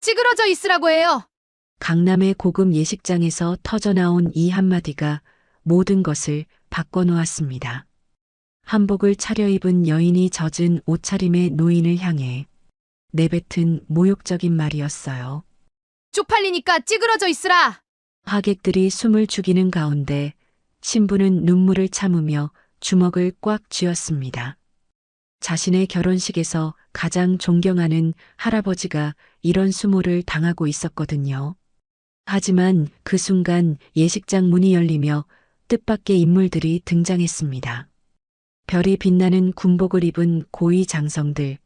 찌그러져 있으라고 해요. 강남의 고급 예식장에서 터져나온 이 한마디가 모든 것을 바꿔놓았습니다. 한복을 차려입은 여인이 젖은 옷차림의 노인을 향해 내뱉은 모욕적인 말이었어요. 쪽팔리니까 찌그러져 있으라. 하객들이 숨을 죽이는 가운데 신부는 눈물을 참으며 주먹을 꽉 쥐었습니다. 자신의 결혼식에서 가장 존경하는 할아버지가 이런 수모를 당하고 있었거든요. 하지만 그 순간 예식장 문이 열리며 뜻밖의 인물들이 등장했습니다. 별이 빛나는 군복을 입은 고위 장성들,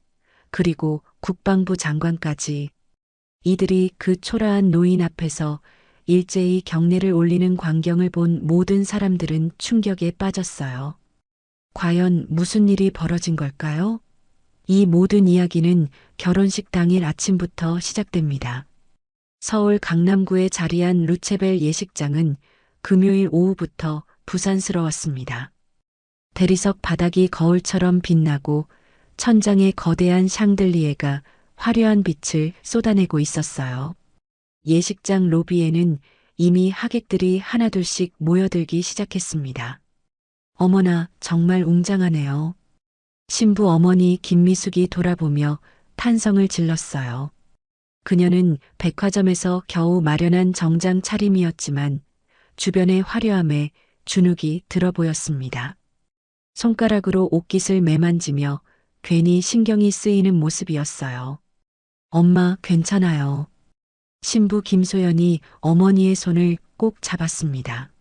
그리고 국방부 장관까지 이들이 그 초라한 노인 앞에서 일제히 경례를 올리는 광경을 본 모든 사람들은 충격에 빠졌어요. 과연 무슨 일이 벌어진 걸까요? 이 모든 이야기는 결혼식 당일 아침부터 시작됩니다. 서울 강남구에 자리한 루체벨 예식장은 금요일 오후부터 부산스러웠습니다. 대리석 바닥이 거울처럼 빛나고 천장에 거대한 샹들리에가 화려한 빛을 쏟아내고 있었어요. 예식장 로비에는 이미 하객들이 하나둘씩 모여들기 시작했습니다. 어머나, 정말 웅장하네요. 신부 어머니 김미숙이 돌아보며 탄성을 질렀어요. 그녀는 백화점에서 겨우 마련한 정장 차림이었지만 주변의 화려함에 주눅이 들어 보였습니다. 손가락으로 옷깃을 매만지며 괜히 신경이 쓰이는 모습이었어요. 엄마, 괜찮아요. 신부 김소연이 어머니의 손을 꼭 잡았습니다.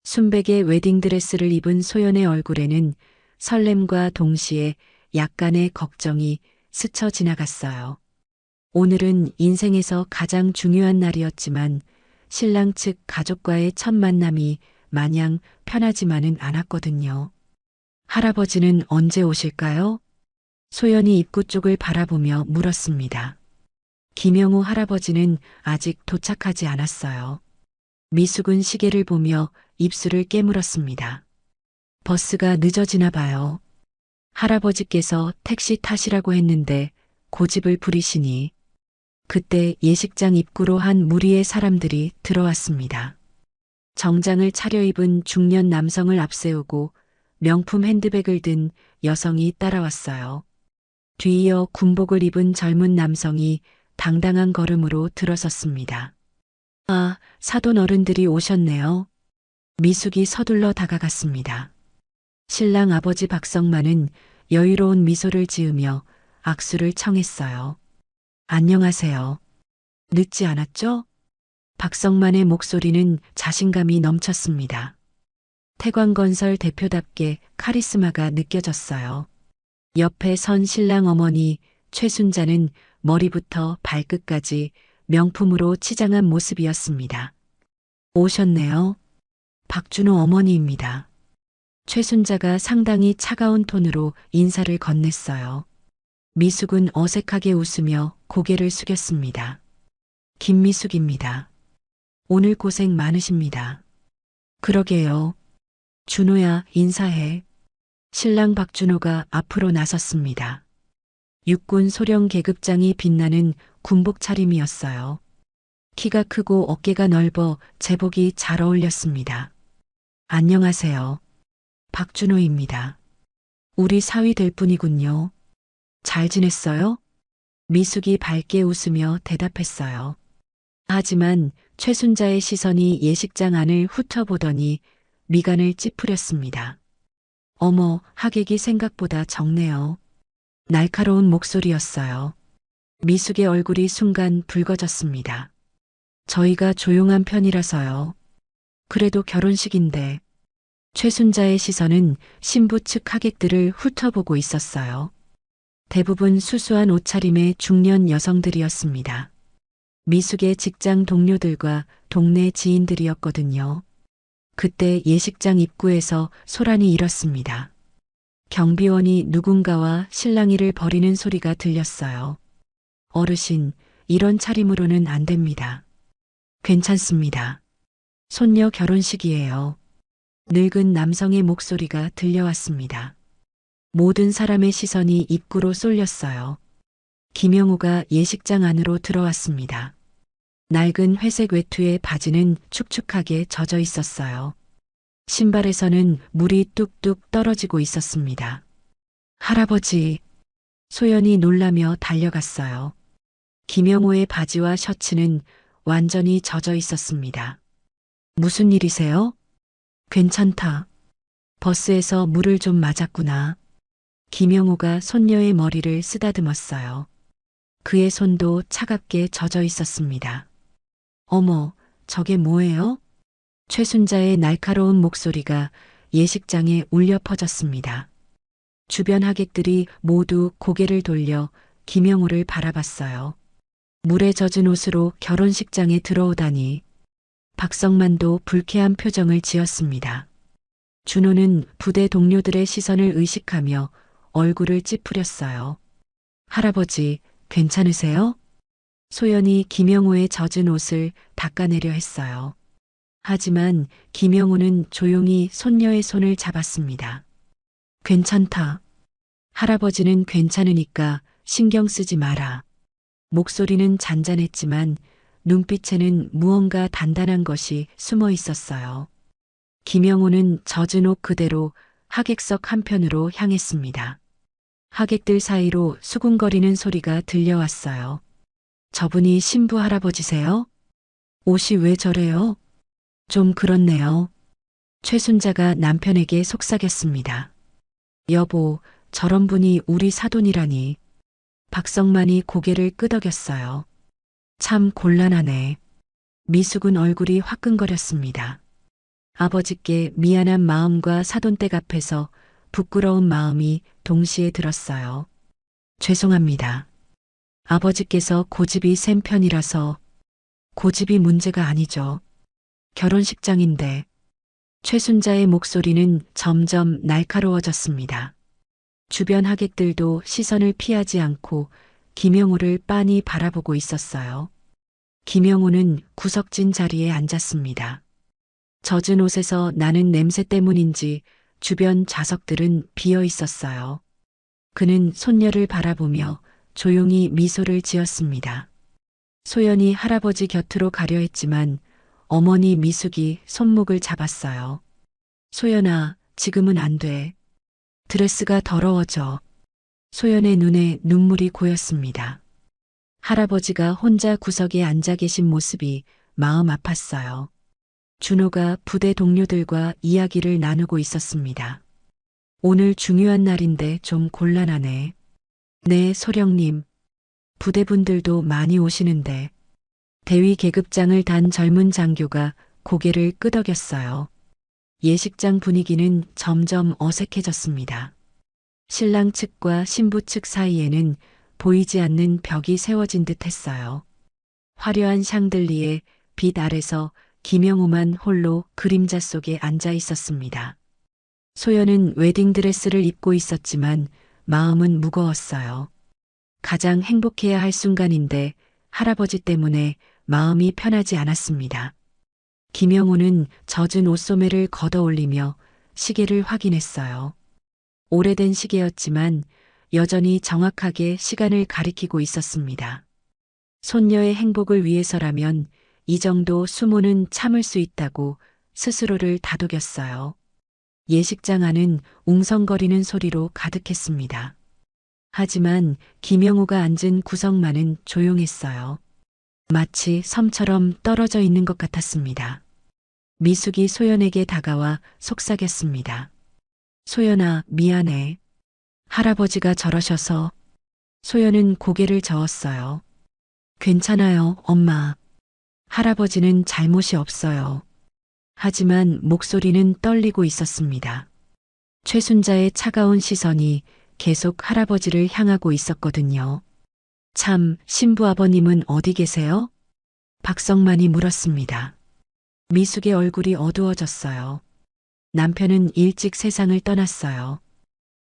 순백의 웨딩드레스를 입은 소연의 얼굴에는 설렘과 동시에 약간의 걱정이 스쳐 지나갔어요. 오늘은 인생에서 가장 중요한 날이었지만 신랑 측 가족과의 첫 만남이 마냥 편하지만은 않았거든요. 할아버지는 언제 오실까요? 소연이 입구 쪽을 바라보며 물었습니다. 김영우 할아버지는 아직 도착하지 않았어요. 미숙은 시계를 보며 입술을 깨물었습니다. 버스가 늦어지나 봐요. 할아버지께서 택시 타시라고 했는데 고집을 부리시니. 그때 예식장 입구로 한 무리의 사람들이 들어왔습니다. 정장을 차려입은 중년 남성을 앞세우고 명품 핸드백을 든 여성이 따라왔어요. 뒤이어 군복을 입은 젊은 남성이 당당한 걸음으로 들어섰습니다. 아, 사돈 어른들이 오셨네요. 미숙이 서둘러 다가갔습니다. 신랑 아버지 박성만은 여유로운 미소를 지으며 악수를 청했어요. 안녕하세요. 늦지 않았죠? 박성만의 목소리는 자신감이 넘쳤습니다. 태광건설 대표답게 카리스마가 느껴졌어요. 옆에 선 신랑 어머니 최순자는 머리부터 발끝까지 명품으로 치장한 모습이었습니다. 오셨네요. 박준호 어머니입니다. 최순자가 상당히 차가운 톤으로 인사를 건넸어요. 미숙은 어색하게 웃으며 고개를 숙였습니다. 김미숙입니다. 오늘 고생 많으십니다. 그러게요. 준호야, 인사해. 신랑 박준호가 앞으로 나섰습니다. 육군 소령 계급장이 빛나는 군복 차림이었어요. 키가 크고 어깨가 넓어 제복이 잘 어울렸습니다. 안녕하세요. 박준호입니다. 우리 사위 될 분이군요. 잘 지냈어요? 미숙이 밝게 웃으며 대답했어요. 하지만 최순자의 시선이 예식장 안을 훑어보더니 미간을 찌푸렸습니다. 어머, 하객이 생각보다 적네요. 날카로운 목소리였어요. 미숙의 얼굴이 순간 붉어졌습니다. 저희가 조용한 편이라서요. 그래도 결혼식인데. 최순자의 시선은 신부 측 하객들을 훑어보고 있었어요. 대부분 수수한 옷차림의 중년 여성들이었습니다. 미숙의 직장 동료들과 동네 지인들이었거든요. 그때 예식장 입구에서 소란이 일었습니다. 경비원이 누군가와 실랑이를 벌이는 소리가 들렸어요. 어르신, 이런 차림으로는 안 됩니다. 괜찮습니다. 손녀 결혼식이에요. 늙은 남성의 목소리가 들려왔습니다. 모든 사람의 시선이 입구로 쏠렸어요. 김영우가 예식장 안으로 들어왔습니다. 낡은 회색 외투의 바지는 축축하게 젖어 있었어요. 신발에서는 물이 뚝뚝 떨어지고 있었습니다. 할아버지, 소연이 놀라며 달려갔어요. 김영호의 바지와 셔츠는 완전히 젖어 있었습니다. 무슨 일이세요? 괜찮다. 버스에서 물을 좀 맞았구나. 김영호가 손녀의 머리를 쓰다듬었어요. 그의 손도 차갑게 젖어 있었습니다. 어머, 저게 뭐예요? 최순자의 날카로운 목소리가 예식장에 울려 퍼졌습니다. 주변 하객들이 모두 고개를 돌려 김영우를 바라봤어요. 물에 젖은 옷으로 결혼식장에 들어오다니. 박성만도 불쾌한 표정을 지었습니다. 준호는 부대 동료들의 시선을 의식하며 얼굴을 찌푸렸어요. 할아버지, 괜찮으세요? 소연이 김영우의 젖은 옷을 닦아내려 했어요. 하지만 김영우는 조용히 손녀의 손을 잡았습니다. 괜찮다. 할아버지는 괜찮으니까 신경 쓰지 마라. 목소리는 잔잔했지만 눈빛에는 무언가 단단한 것이 숨어 있었어요. 김영우는 젖은 옷 그대로 하객석 한편으로 향했습니다. 하객들 사이로 수군거리는 소리가 들려왔어요. 저분이 신부 할아버지세요? 옷이 왜 저래요? 좀 그렇네요. 최순자가 남편에게 속삭였습니다. 여보, 저런 분이 우리 사돈이라니. 박성만이 고개를 끄덕였어요. 참 곤란하네. 미숙은 얼굴이 화끈거렸습니다. 아버지께 미안한 마음과 사돈댁 앞에서 부끄러운 마음이 동시에 들었어요. 죄송합니다. 아버지께서 고집이 센 편이라서. 고집이 문제가 아니죠. 결혼식장인데. 최순자의 목소리는 점점 날카로워졌습니다. 주변 하객들도 시선을 피하지 않고 김영우를 빤히 바라보고 있었어요. 김영우는 구석진 자리에 앉았습니다. 젖은 옷에서 나는 냄새 때문인지 주변 좌석들은 비어 있었어요. 그는 손녀를 바라보며 조용히 미소를 지었습니다. 소연이 할아버지 곁으로 가려 했지만 어머니 미숙이 손목을 잡았어요. 소연아, 지금은 안 돼. 드레스가 더러워져. 소연의 눈에 눈물이 고였습니다. 할아버지가 혼자 구석에 앉아 계신 모습이 마음 아팠어요. 준호가 부대 동료들과 이야기를 나누고 있었습니다. 오늘 중요한 날인데 좀 곤란하네. 네, 소령님. 부대분들도 많이 오시는데. 대위 계급장을 단 젊은 장교가 고개를 끄덕였어요. 예식장 분위기는 점점 어색해졌습니다. 신랑 측과 신부 측 사이에는 보이지 않는 벽이 세워진 듯 했어요. 화려한 샹들리에 빛 아래서 김영우만 홀로 그림자 속에 앉아 있었습니다. 소연은 웨딩드레스를 입고 있었지만 마음은 무거웠어요. 가장 행복해야 할 순간인데 할아버지 때문에 마음이 편하지 않았습니다. 김영우는 젖은 옷소매를 걷어 올리며 시계를 확인했어요. 오래된 시계였지만 여전히 정확하게 시간을 가리키고 있었습니다. 손녀의 행복을 위해서라면 이 정도 수모는 참을 수 있다고 스스로를 다독였어요. 예식장 안은 웅성거리는 소리로 가득했습니다. 하지만 김영우가 앉은 구석만은 조용했어요. 마치 섬처럼 떨어져 있는 것 같았습니다. 미숙이 소연에게 다가와 속삭였습니다. 소연아, 미안해. 할아버지가 저러셔서. 소연은 고개를 저었어요. 괜찮아요, 엄마. 할아버지는 잘못이 없어요. 하지만 목소리는 떨리고 있었습니다. 최순자의 차가운 시선이 계속 할아버지를 향하고 있었거든요. 참, 신부 아버님은 어디 계세요? 박성만이 물었습니다. 미숙의 얼굴이 어두워졌어요. 남편은 일찍 세상을 떠났어요.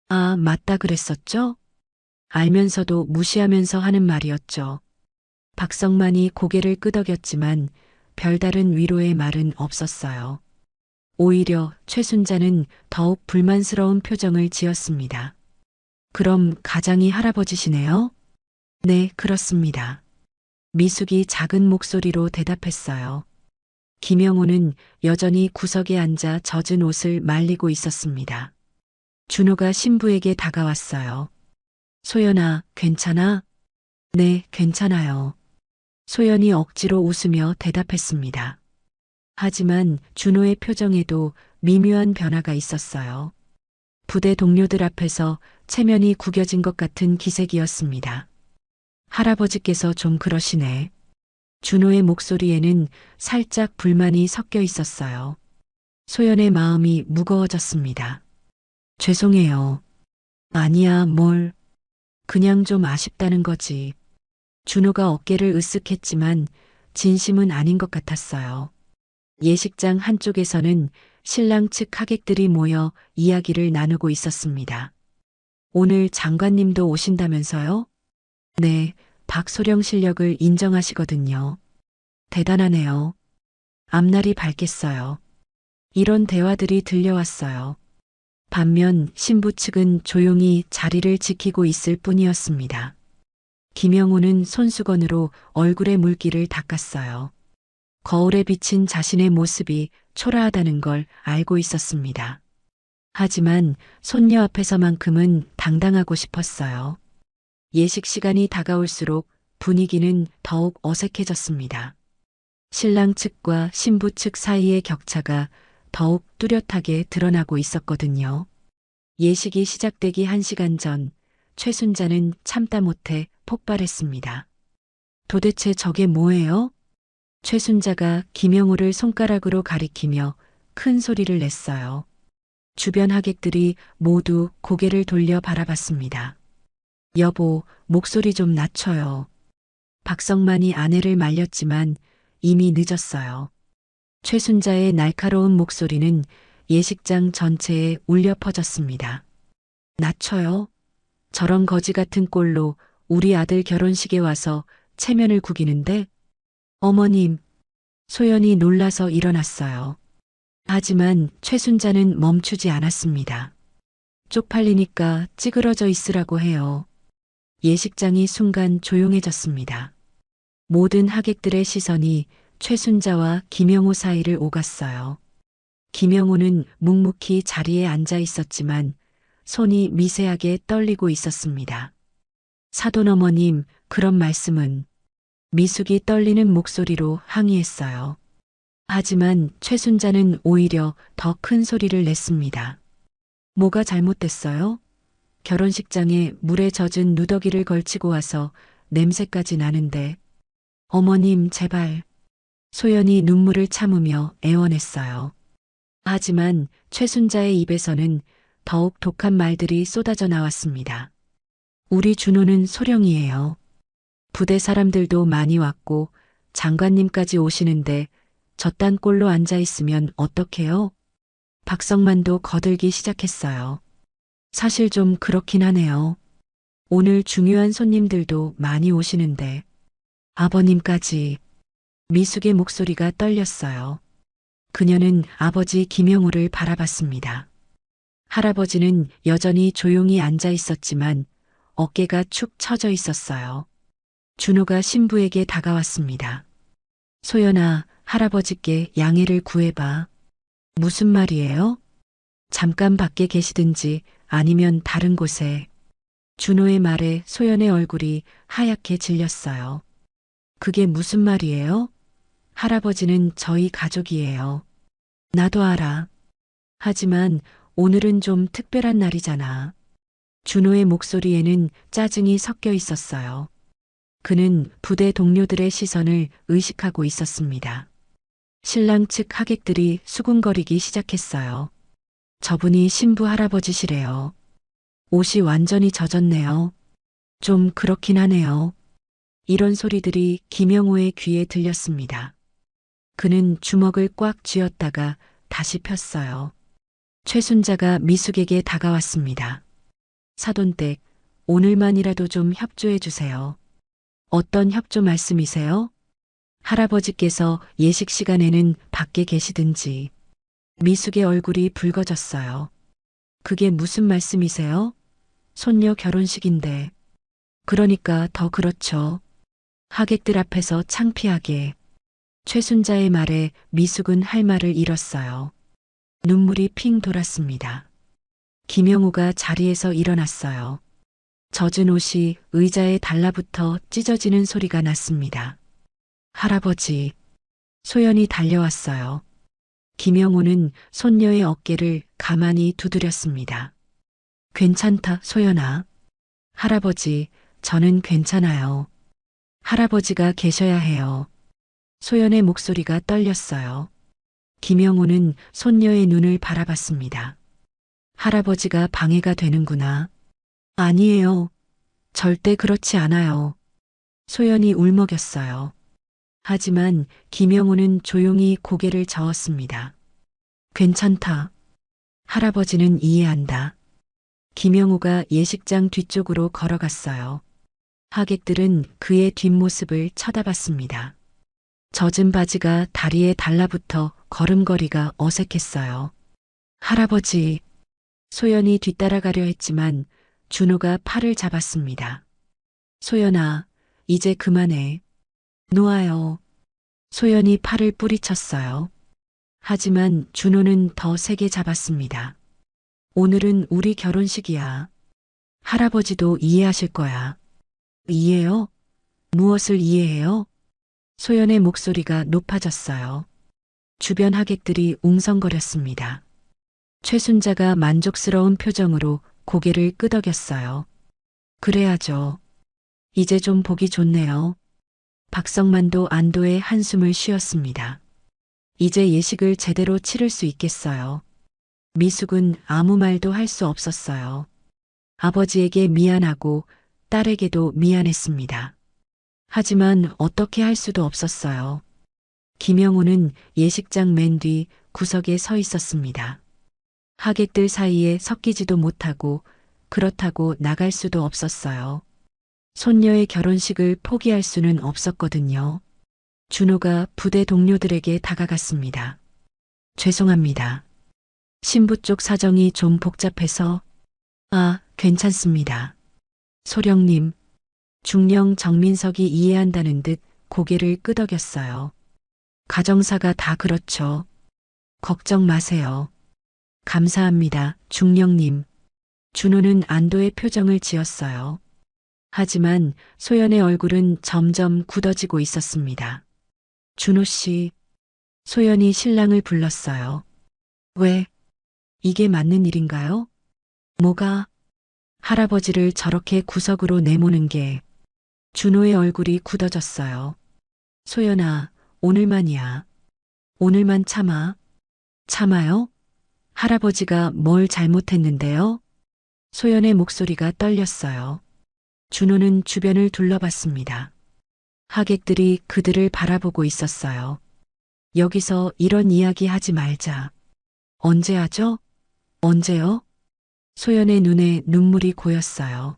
아, 맞다 그랬었죠? 알면서도 무시하면서 하는 말이었죠. 박성만이 고개를 끄덕였지만 별다른 위로의 말은 없었어요. 오히려 최순자는 더욱 불만스러운 표정을 지었습니다. 그럼 가장이 할아버지시네요? 네, 그렇습니다. 미숙이 작은 목소리로 대답했어요. 김영호는 여전히 구석에 앉아 젖은 옷을 말리고 있었습니다. 준호가 신부에게 다가왔어요. 소연아, 괜찮아? 네, 괜찮아요. 소연이 억지로 웃으며 대답했습니다. 하지만 준호의 표정에도 미묘한 변화가 있었어요. 부대 동료들 앞에서 체면이 구겨진 것 같은 기색이었습니다. 할아버지께서 좀 그러시네. 준호의 목소리에는 살짝 불만이 섞여 있었어요. 소연의 마음이 무거워졌습니다. 죄송해요. 아니야, 뭘. 그냥 좀 아쉽다는 거지. 준호가 어깨를 으쓱했지만 진심은 아닌 것 같았어요. 예식장 한쪽에서는 신랑 측 하객들이 모여 이야기를 나누고 있었습니다. 오늘 장관님도 오신다면서요? 네, 박소령 실력을 인정하시거든요. 대단하네요. 앞날이 밝겠어요. 이런 대화들이 들려왔어요. 반면 신부 측은 조용히 자리를 지키고 있을 뿐이었습니다. 김영호는 손수건으로 얼굴의 물기를 닦았어요. 거울에 비친 자신의 모습이 초라하다는 걸 알고 있었습니다. 하지만 손녀 앞에서만큼은 당당하고 싶었어요. 예식 시간이 다가올수록 분위기는 더욱 어색해졌습니다. 신랑 측과 신부 측 사이의 격차가 더욱 뚜렷하게 드러나고 있었거든요. 예식이 시작되기 1시간 전, 최순자는 참다 못해 폭발했습니다. 도대체 저게 뭐예요? 최순자가 김영호를 손가락으로 가리키며 큰 소리를 냈어요. 주변 하객들이 모두 고개를 돌려 바라봤습니다. 여보, 목소리 좀 낮춰요. 박성만이 아내를 말렸지만 이미 늦었어요. 최순자의 날카로운 목소리는 예식장 전체에 울려 퍼졌습니다. 낮춰요? 저런 거지 같은 꼴로 우리 아들 결혼식에 와서 체면을 구기는데? 어머님, 소연이 놀라서 일어났어요. 하지만 최순자는 멈추지 않았습니다. 쪽팔리니까 찌그러져 있으라고 해요. 예식장이 순간 조용해졌습니다. 모든 하객들의 시선이 최순자와 김영호 사이를 오갔어요. 김영호는 묵묵히 자리에 앉아 있었지만 손이 미세하게 떨리고 있었습니다. 사돈 어머님, 그런 말씀은. 미숙이 떨리는 목소리로 항의했어요. 하지만 최순자는 오히려 더 큰 소리를 냈습니다. 뭐가 잘못됐어요? 결혼식장에 물에 젖은 누더기를 걸치고 와서 냄새까지 나는데. 어머님, 제발. 소연이 눈물을 참으며 애원했어요. 하지만 최순자의 입에서는 더욱 독한 말들이 쏟아져 나왔습니다. 우리 준호는 소령이에요. 부대 사람들도 많이 왔고 장관님까지 오시는데 저딴 꼴로 앉아 있으면 어떡해요? 박성만도 거들기 시작했어요. 사실 좀 그렇긴 하네요. 오늘 중요한 손님들도 많이 오시는데 아버님까지. 미숙의 목소리가 떨렸어요. 그녀는 아버지 김영호를 바라봤습니다. 할아버지는 여전히 조용히 앉아 있었지만 어깨가 축 처져 있었어요. 준호가 신부에게 다가왔습니다. 소연아, 할아버지께 양해를 구해봐. 무슨 말이에요? 잠깐 밖에 계시든지 아니면 다른 곳에. 준호의 말에 소연의 얼굴이 하얗게 질렸어요. 그게 무슨 말이에요? 할아버지는 저희 가족이에요. 나도 알아. 하지만 오늘은 좀 특별한 날이잖아. 준호의 목소리에는 짜증이 섞여 있었어요. 그는 부대 동료들의 시선을 의식하고 있었습니다. 신랑 측 하객들이 수군거리기 시작했어요. 저분이 신부 할아버지시래요. 옷이 완전히 젖었네요. 좀 그렇긴 하네요. 이런 소리들이 김영호의 귀에 들렸습니다. 그는 주먹을 꽉 쥐었다가 다시 폈어요. 최순자가 미숙에게 다가왔습니다. 사돈댁, 오늘만이라도 좀 협조해 주세요. 어떤 협조 말씀이세요? 할아버지께서 예식 시간에는 밖에 계시든지. 미숙의 얼굴이 붉어졌어요. 그게 무슨 말씀이세요? 손녀 결혼식인데. 그러니까 더 그렇죠. 하객들 앞에서 창피하게. 최순자의 말에 미숙은 할 말을 잃었어요. 눈물이 핑 돌았습니다. 김영우가 자리에서 일어났어요. 젖은 옷이 의자에 달라붙어 찢어지는 소리가 났습니다. 할아버지. 소연이 달려왔어요. 김영우는 손녀의 어깨를 가만히 두드렸습니다. 괜찮다, 소연아. 할아버지, 저는 괜찮아요. 할아버지가 계셔야 해요. 소연의 목소리가 떨렸어요. 김영우는 손녀의 눈을 바라봤습니다. 할아버지가 방해가 되는구나. 아니에요. 절대 그렇지 않아요. 소연이 울먹였어요. 하지만 김영우는 조용히 고개를 저었습니다. 괜찮다. 할아버지는 이해한다. 김영우가 예식장 뒤쪽으로 걸어갔어요. 하객들은 그의 뒷모습을 쳐다봤습니다. 젖은 바지가 다리에 달라붙어 걸음걸이가 어색했어요. 할아버지. 소연이 뒤따라가려 했지만 준호가 팔을 잡았습니다. 소연아, 이제 그만해. 놓아요. 소연이 팔을 뿌리쳤어요. 하지만 준호는 더 세게 잡았습니다. 오늘은 우리 결혼식이야. 할아버지도 이해하실 거야. 이해요? 무엇을 이해해요? 소연의 목소리가 높아졌어요. 주변 하객들이 웅성거렸습니다. 최순자가 만족스러운 표정으로 고개를 끄덕였어요. 그래야죠. 이제 좀 보기 좋네요. 박성만도 안도의 한숨을 쉬었습니다. 이제 예식을 제대로 치를 수 있겠어요. 미숙은 아무 말도 할 수 없었어요. 아버지에게 미안하고 딸에게도 미안했습니다. 하지만 어떻게 할 수도 없었어요. 김영우는 예식장 맨 뒤 구석에 서 있었습니다. 하객들 사이에 섞이지도 못하고 그렇다고 나갈 수도 없었어요. 손녀의 결혼식을 포기할 수는 없었거든요. 준호가 부대 동료들에게 다가갔습니다. 죄송합니다. 신부 쪽 사정이 좀 복잡해서. 아, 괜찮습니다. 소령님. 중령 정민석이 이해한다는 듯 고개를 끄덕였어요. 가정사가 다 그렇죠. 걱정 마세요. 감사합니다, 중령님. 준호는 안도의 표정을 지었어요. 하지만 소연의 얼굴은 점점 굳어지고 있었습니다. 준호 씨. 소연이 신랑을 불렀어요. 왜? 이게 맞는 일인가요? 뭐가? 할아버지를 저렇게 구석으로 내모는 게. 준호의 얼굴이 굳어졌어요. 소연아, 오늘만이야. 오늘만 참아. 참아요? 할아버지가 뭘 잘못했는데요? 소연의 목소리가 떨렸어요. 준호는 주변을 둘러봤습니다. 하객들이 그들을 바라보고 있었어요. 여기서 이런 이야기 하지 말자. 언제 하죠? 언제요? 소연의 눈에 눈물이 고였어요.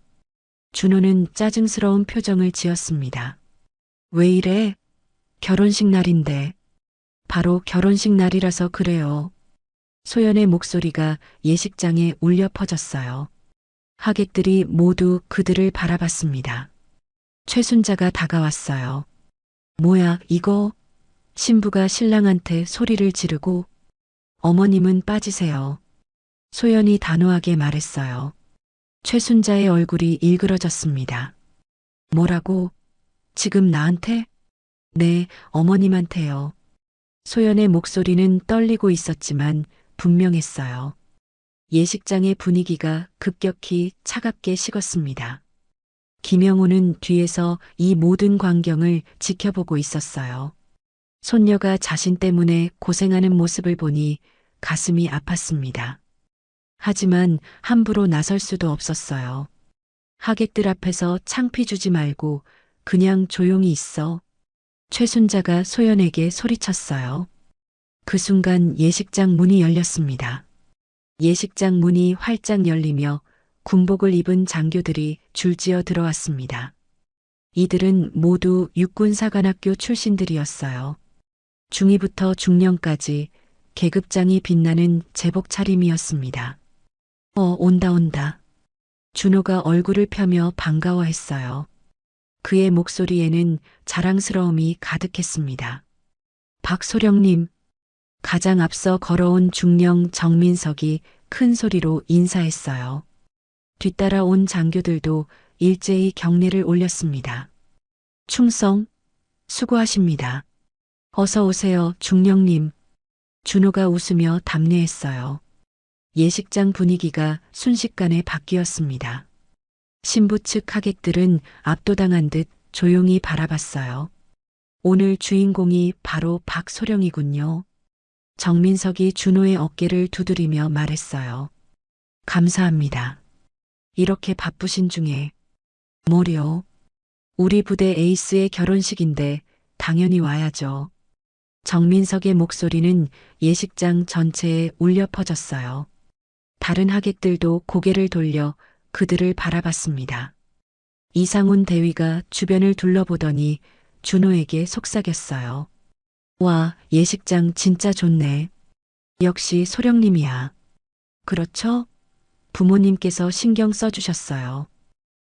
준호는 짜증스러운 표정을 지었습니다. 왜 이래? 결혼식 날인데. 바로 결혼식 날이라서 그래요. 소연의 목소리가 예식장에 울려 퍼졌어요. 하객들이 모두 그들을 바라봤습니다. 최순자가 다가왔어요. 뭐야, 이거? 신부가 신랑한테 소리를 지르고. 어머님은 빠지세요. 소연이 단호하게 말했어요. 최순자의 얼굴이 일그러졌습니다. 뭐라고? 지금 나한테? 네, 어머님한테요. 소연의 목소리는 떨리고 있었지만 분명했어요. 예식장의 분위기가 급격히 차갑게 식었습니다. 김영우는 뒤에서 이 모든 광경을 지켜보고 있었어요. 손녀가 자신 때문에 고생하는 모습을 보니 가슴이 아팠습니다. 하지만 함부로 나설 수도 없었어요. 하객들 앞에서 창피 주지 말고 그냥 조용히 있어. 최순자가 소연에게 소리쳤어요. 그 순간 예식장 문이 열렸습니다. 예식장 문이 활짝 열리며 군복을 입은 장교들이 줄지어 들어왔습니다. 이들은 모두 육군사관학교 출신들이었어요. 중위부터 중령까지 계급장이 빛나는 제복 차림이었습니다. 온다. 준호가 얼굴을 펴며 반가워했어요. 그의 목소리에는 자랑스러움이 가득했습니다. 박소령님, 가장 앞서 걸어온 중령 정민석이 큰 소리로 인사했어요. 뒤따라 온 장교들도 일제히 경례를 올렸습니다. 충성, 수고하십니다. 어서 오세요, 중령님. 준호가 웃으며 답례했어요. 예식장 분위기가 순식간에 바뀌었습니다. 신부 측 하객들은 압도당한 듯 조용히 바라봤어요. 오늘 주인공이 바로 박소령이군요. 정민석이 준호의 어깨를 두드리며 말했어요. 감사합니다. 이렇게 바쁘신 중에. 뭐려? 우리 부대 에이스의 결혼식인데 당연히 와야죠. 정민석의 목소리는 예식장 전체에 울려 퍼졌어요. 다른 하객들도 고개를 돌려 그들을 바라봤습니다. 이상훈 대위가 주변을 둘러보더니 준호에게 속삭였어요. 와, 예식장 진짜 좋네. 역시 소령님이야. 그렇죠? 부모님께서 신경 써주셨어요.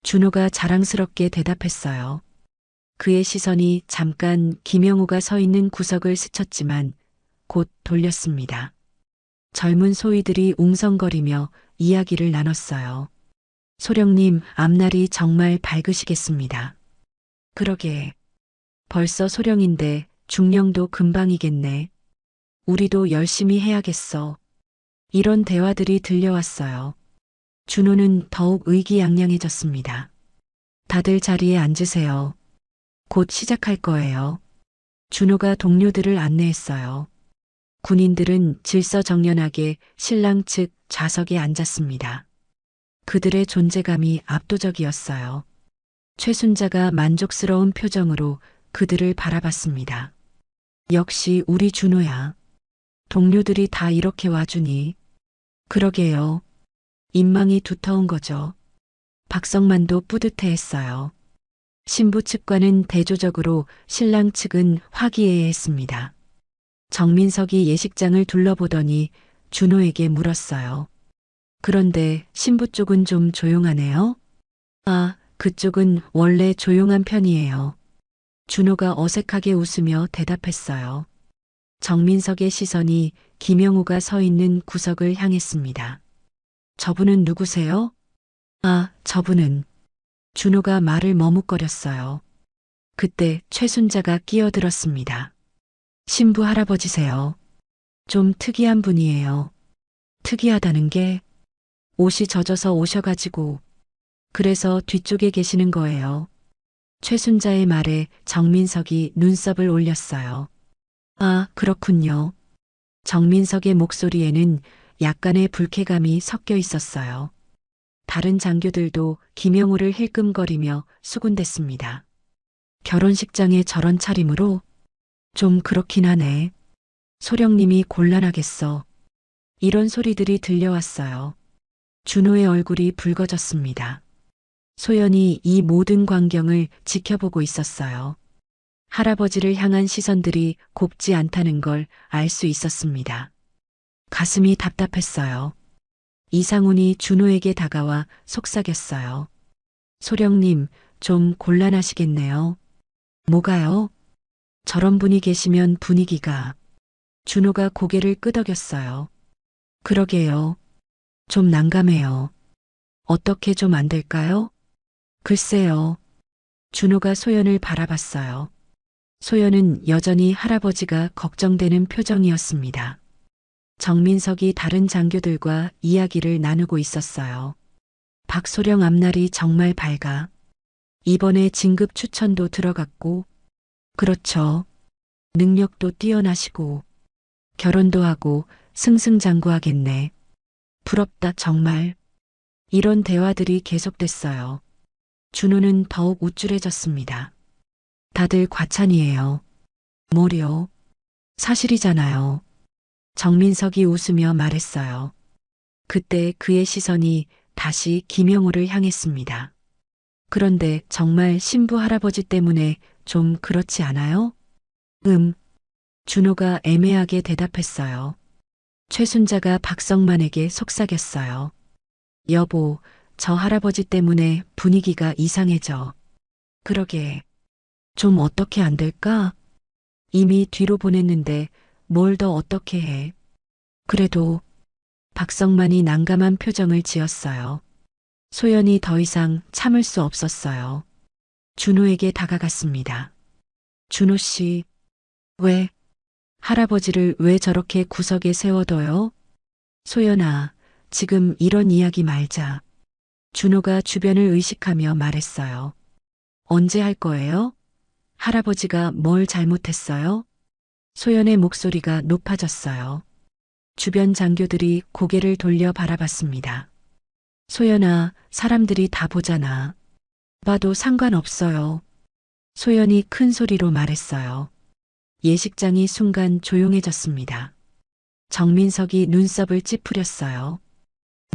준호가 자랑스럽게 대답했어요. 그의 시선이 잠깐 김영우가 서 있는 구석을 스쳤지만 곧 돌렸습니다. 젊은 소위들이 웅성거리며 이야기를 나눴어요. 소령님, 앞날이 정말 밝으시겠습니다. 그러게. 벌써 소령인데 중령도 금방이겠네. 우리도 열심히 해야겠어. 이런 대화들이 들려왔어요. 준호는 더욱 의기양양해졌습니다. 다들 자리에 앉으세요. 곧 시작할 거예요. 준호가 동료들을 안내했어요. 군인들은 질서정연하게 신랑 측 좌석에 앉았습니다. 그들의 존재감이 압도적이었어요. 최순자가 만족스러운 표정으로 그들을 바라봤습니다. 역시 우리 준호야. 동료들이 다 이렇게 와주니. 그러게요. 인망이 두터운 거죠. 박성만도 뿌듯해했어요. 신부 측과는 대조적으로 신랑 측은 화기애애했습니다. 정민석이 예식장을 둘러보더니 준호에게 물었어요. 그런데 신부 쪽은 좀 조용하네요? 아, 그쪽은 원래 조용한 편이에요. 준호가 어색하게 웃으며 대답했어요. 정민석의 시선이 김영우가 서 있는 구석을 향했습니다. 저분은 누구세요? 아, 저분은. 준호가 말을 머뭇거렸어요. 그때 최순자가 끼어들었습니다. 신부 할아버지세요. 좀 특이한 분이에요. 특이하다는 게 옷이 젖어서 오셔가지고 그래서 뒤쪽에 계시는 거예요. 최순자의 말에 정민석이 눈썹을 올렸어요. 아, 그렇군요. 정민석의 목소리에는 약간의 불쾌감이 섞여 있었어요. 다른 장교들도 김영우를 힐끔거리며 수군댔습니다. 결혼식장에 저런 차림으로? 좀 그렇긴 하네. 소령님이 곤란하겠어. 이런 소리들이 들려왔어요. 준호의 얼굴이 붉어졌습니다. 소연이 이 모든 광경을 지켜보고 있었어요. 할아버지를 향한 시선들이 곱지 않다는 걸 알 수 있었습니다. 가슴이 답답했어요. 이상훈이 준호에게 다가와 속삭였어요. 소령님, 좀 곤란하시겠네요. 뭐가요? 저런 분이 계시면 분위기가. 준호가 고개를 끄덕였어요. 그러게요. 좀 난감해요. 어떻게 좀 안 될까요? 글쎄요. 준호가 소연을 바라봤어요. 소연은 여전히 할아버지가 걱정되는 표정이었습니다. 정민석이 다른 장교들과 이야기를 나누고 있었어요. 박소령 앞날이 정말 밝아. 이번에 진급 추천도 들어갔고, 그렇죠. 능력도 뛰어나시고, 결혼도 하고 승승장구하겠네. 부럽다 정말. 이런 대화들이 계속됐어요. 준호는 더욱 우쭐해졌습니다. 다들 과찬이에요. 뭐려? 사실이잖아요. 정민석이 웃으며 말했어요. 그때 그의 시선이 다시 김영우를 향했습니다. 그런데 정말 신부 할아버지 때문에 좀 그렇지 않아요? 준호가 애매하게 대답했어요. 최순자가 박성만에게 속삭였어요. 여보, 저 할아버지 때문에 분위기가 이상해져. 그러게. 좀 어떻게 안 될까? 이미 뒤로 보냈는데 뭘 더 어떻게 해. 그래도 박성만이 난감한 표정을 지었어요. 소연이 더 이상 참을 수 없었어요. 준호에게 다가갔습니다. 준호 씨, 왜? 할아버지를 왜 저렇게 구석에 세워둬요? 소연아, 지금 이런 이야기 말자. 준호가 주변을 의식하며 말했어요. 언제 할 거예요? 할아버지가 뭘 잘못했어요? 소연의 목소리가 높아졌어요. 주변 장교들이 고개를 돌려 바라봤습니다. 소연아, 사람들이 다 보잖아. 봐도 상관없어요. 소연이 큰 소리로 말했어요. 예식장이 순간 조용해졌습니다. 정민석이 눈썹을 찌푸렸어요.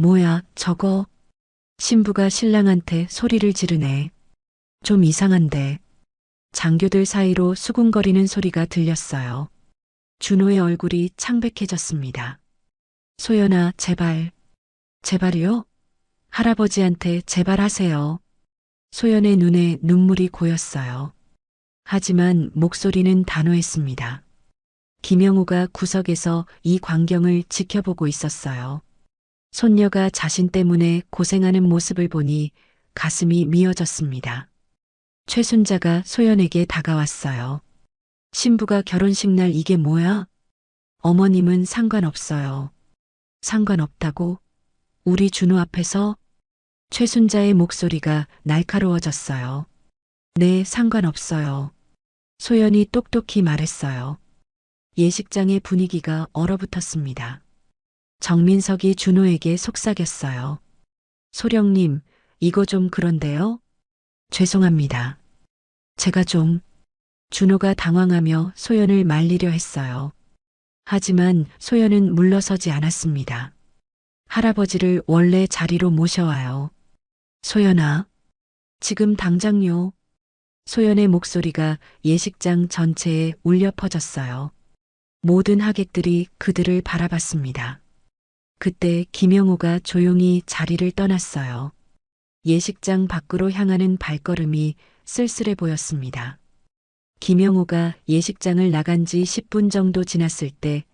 뭐야, 저거? 신부가 신랑한테 소리를 지르네. 좀 이상한데. 장교들 사이로 수군거리는 소리가 들렸어요. 준호의 얼굴이 창백해졌습니다. 소연아, 제발. 제발이요? 할아버지한테 제발하세요. 소연의 눈에 눈물이 고였어요. 하지만 목소리는 단호했습니다. 김영우가 구석에서 이 광경을 지켜보고 있었어요. 손녀가 자신 때문에 고생하는 모습을 보니 가슴이 미어졌습니다. 최순자가 소연에게 다가왔어요. 신부가 결혼식 날 이게 뭐야? 어머님은 상관없어요. 상관없다고? 우리 준호 앞에서? 최순자의 목소리가 날카로워졌어요. 네, 상관없어요. 소연이 똑똑히 말했어요. 예식장의 분위기가 얼어붙었습니다. 정민석이 준호에게 속삭였어요. 소령님, 이거 좀 그런데요? 죄송합니다. 제가 좀... 준호가 당황하며 소연을 말리려 했어요. 하지만 소연은 물러서지 않았습니다. 할아버지를 원래 자리로 모셔와요. 소연아, 지금 당장요. 소연의 목소리가 예식장 전체에 울려 퍼졌어요. 모든 하객들이 그들을 바라봤습니다. 그때 김영우가 조용히 자리를 떠났어요. 예식장 밖으로 향하는 발걸음이 쓸쓸해 보였습니다. 김영우가 예식장을 나간 지 10분 정도 지났을 때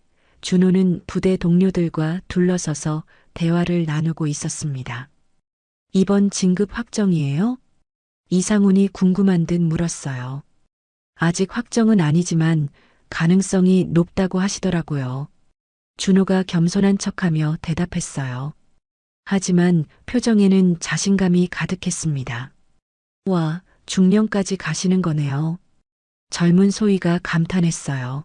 준호는 부대 동료들과 둘러서서 대화를 나누고 있었습니다. 이번 진급 확정이에요? 이상훈이 궁금한 듯 물었어요. 아직 확정은 아니지만 가능성이 높다고 하시더라고요. 준호가 겸손한 척하며 대답했어요. 하지만 표정에는 자신감이 가득했습니다. 와, 중령까지 가시는 거네요. 젊은 소위가 감탄했어요.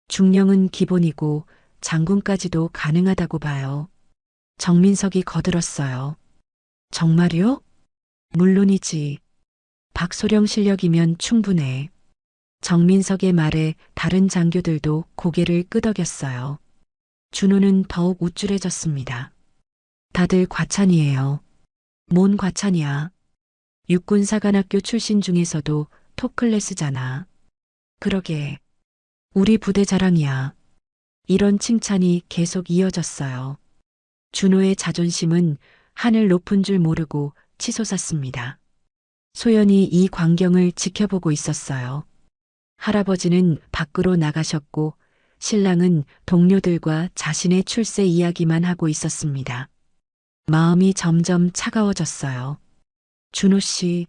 중령은 기본이고 장군까지도 가능하다고 봐요. 정민석이 거들었어요. 정말요? 물론이지. 박소령 실력이면 충분해. 정민석의 말에 다른 장교들도 고개를 끄덕였어요. 준호는 더욱 우쭐해졌습니다. 다들 과찬이에요. 뭔 과찬이야. 육군사관학교 출신 중에서도 톱클래스잖아. 그러게. 우리 부대 자랑이야. 이런 칭찬이 계속 이어졌어요. 준호의 자존심은 하늘 높은 줄 모르고 치솟았습니다. 소연이 이 광경을 지켜보고 있었어요. 할아버지는 밖으로 나가셨고 신랑은 동료들과 자신의 출세 이야기만 하고 있었습니다. 마음이 점점 차가워졌어요. 준호 씨,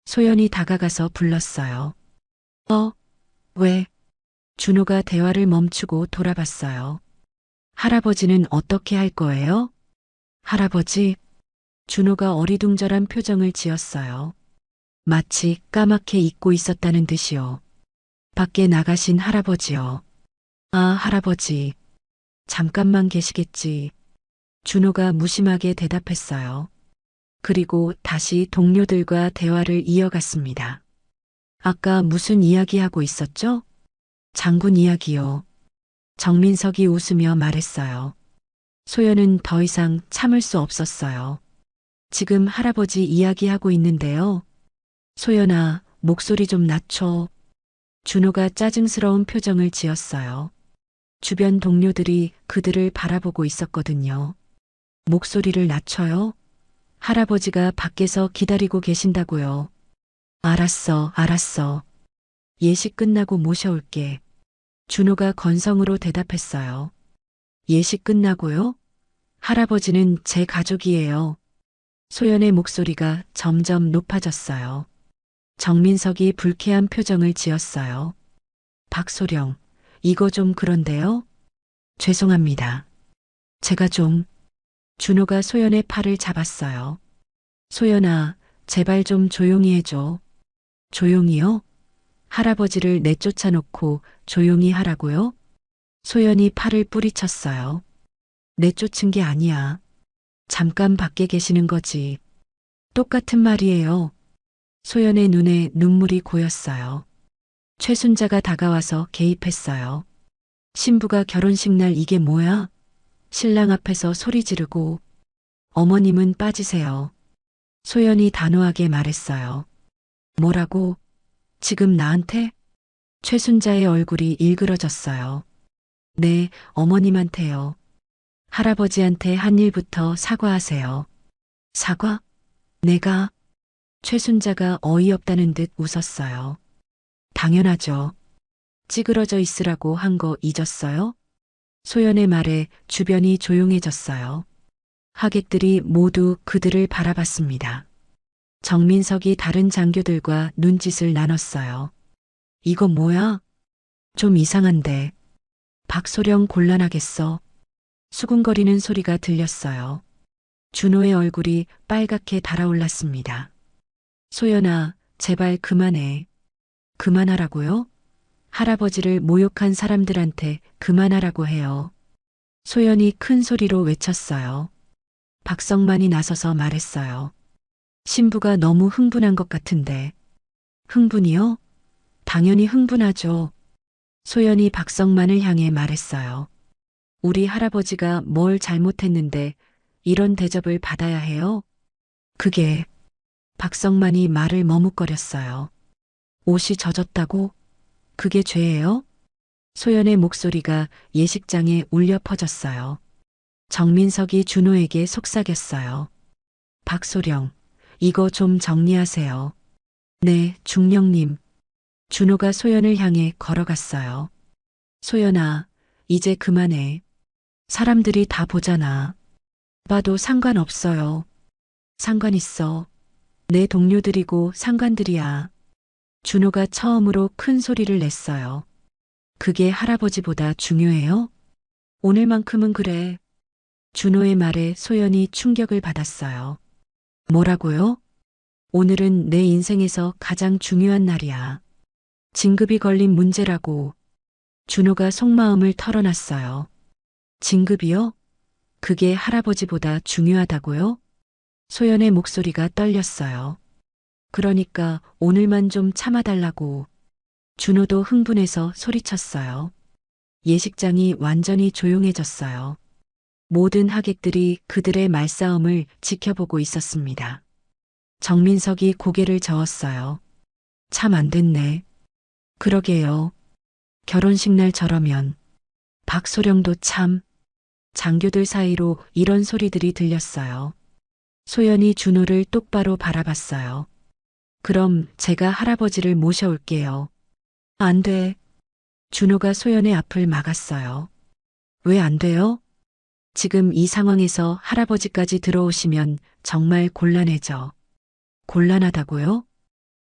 소연이 다가가서 불렀어요. 왜? 준호가 대화를 멈추고 돌아봤어요. 할아버지는 어떻게 할 거예요? 할아버지? 준호가 어리둥절한 표정을 지었어요. 마치 까맣게 잊고 있었다는 듯이요. 밖에 나가신 할아버지요. 아, 할아버지. 잠깐만 계시겠지. 준호가 무심하게 대답했어요. 그리고 다시 동료들과 대화를 이어갔습니다. 아까 무슨 이야기하고 있었죠? 장군 이야기요. 정민석이 웃으며 말했어요. 소연은 더 이상 참을 수 없었어요. 지금 할아버지 이야기하고 있는데요. 소연아, 목소리 좀 낮춰. 준호가 짜증스러운 표정을 지었어요. 주변 동료들이 그들을 바라보고 있었거든요. 목소리를 낮춰요? 할아버지가 밖에서 기다리고 계신다고요. 알았어, 알았어. 예식 끝나고 모셔올게. 준호가 건성으로 대답했어요. 예식 끝나고요? 할아버지는 제 가족이에요. 소연의 목소리가 점점 높아졌어요. 정민석이 불쾌한 표정을 지었어요. 박소령, 이거 좀 그런데요? 죄송합니다. 제가 좀... 준호가 소연의 팔을 잡았어요. 소연아, 제발 좀 조용히 해줘. 조용히요? 할아버지를 내쫓아 놓고 조용히 하라고요? 소연이 팔을 뿌리쳤어요. 내쫓은 게 아니야. 잠깐 밖에 계시는 거지. 똑같은 말이에요. 소연의 눈에 눈물이 고였어요. 최순자가 다가와서 개입했어요. 신부가 결혼식 날 이게 뭐야? 신랑 앞에서 소리 지르고 어머님은 빠지세요. 소연이 단호하게 말했어요. 뭐라고? 지금 나한테? 최순자의 얼굴이 일그러졌어요. 네, 어머님한테요. 할아버지한테 한 일부터 사과하세요. 사과? 내가? 최순자가 어이없다는 듯 웃었어요. 당연하죠. 찌그러져 있으라고 한 거 잊었어요? 소연의 말에 주변이 조용해졌어요. 하객들이 모두 그들을 바라봤습니다. 정민석이 다른 장교들과 눈짓을 나눴어요. 이거 뭐야? 좀 이상한데. 박소령 곤란하겠어. 수군거리는 소리가 들렸어요. 준호의 얼굴이 빨갛게 달아올랐습니다. 소연아, 제발 그만해. 그만하라고요? 할아버지를 모욕한 사람들한테 그만하라고 해요. 소연이 큰 소리로 외쳤어요. 박성만이 나서서 말했어요. 신부가 너무 흥분한 것 같은데. 흥분이요? 당연히 흥분하죠. 소연이 박성만을 향해 말했어요. 우리 할아버지가 뭘 잘못했는데 이런 대접을 받아야 해요? 그게... 박성만이 말을 머뭇거렸어요. 옷이 젖었다고? 그게 죄예요? 소연의 목소리가 예식장에 울려 퍼졌어요. 정민석이 준호에게 속삭였어요. 박소령, 이거 좀 정리하세요. 네, 중령님. 준호가 소연을 향해 걸어갔어요. 소연아, 이제 그만해. 사람들이 다 보잖아. 봐도 상관없어요. 상관 있어. 내 동료들이고 상관들이야. 준호가 처음으로 큰 소리를 냈어요. 그게 할아버지보다 중요해요? 오늘만큼은 그래. 준호의 말에 소연이 충격을 받았어요. 뭐라고요? 오늘은 내 인생에서 가장 중요한 날이야. 진급이 걸린 문제라고. 준호가 속마음을 털어놨어요. 진급이요? 그게 할아버지보다 중요하다고요? 소연의 목소리가 떨렸어요. 그러니까 오늘만 좀 참아달라고. 준호도 흥분해서 소리쳤어요. 예식장이 완전히 조용해졌어요. 모든 하객들이 그들의 말싸움을 지켜보고 있었습니다. 정민석이 고개를 저었어요. 참 안 됐네. 그러게요. 결혼식 날 저러면. 박소령도 참. 장교들 사이로 이런 소리들이 들렸어요. 소연이 준호를 똑바로 바라봤어요. 그럼 제가 할아버지를 모셔올게요. 안 돼. 준호가 소연의 앞을 막았어요. 왜 안 돼요? 지금 이 상황에서 할아버지까지 들어오시면 정말 곤란해져. 곤란하다고요?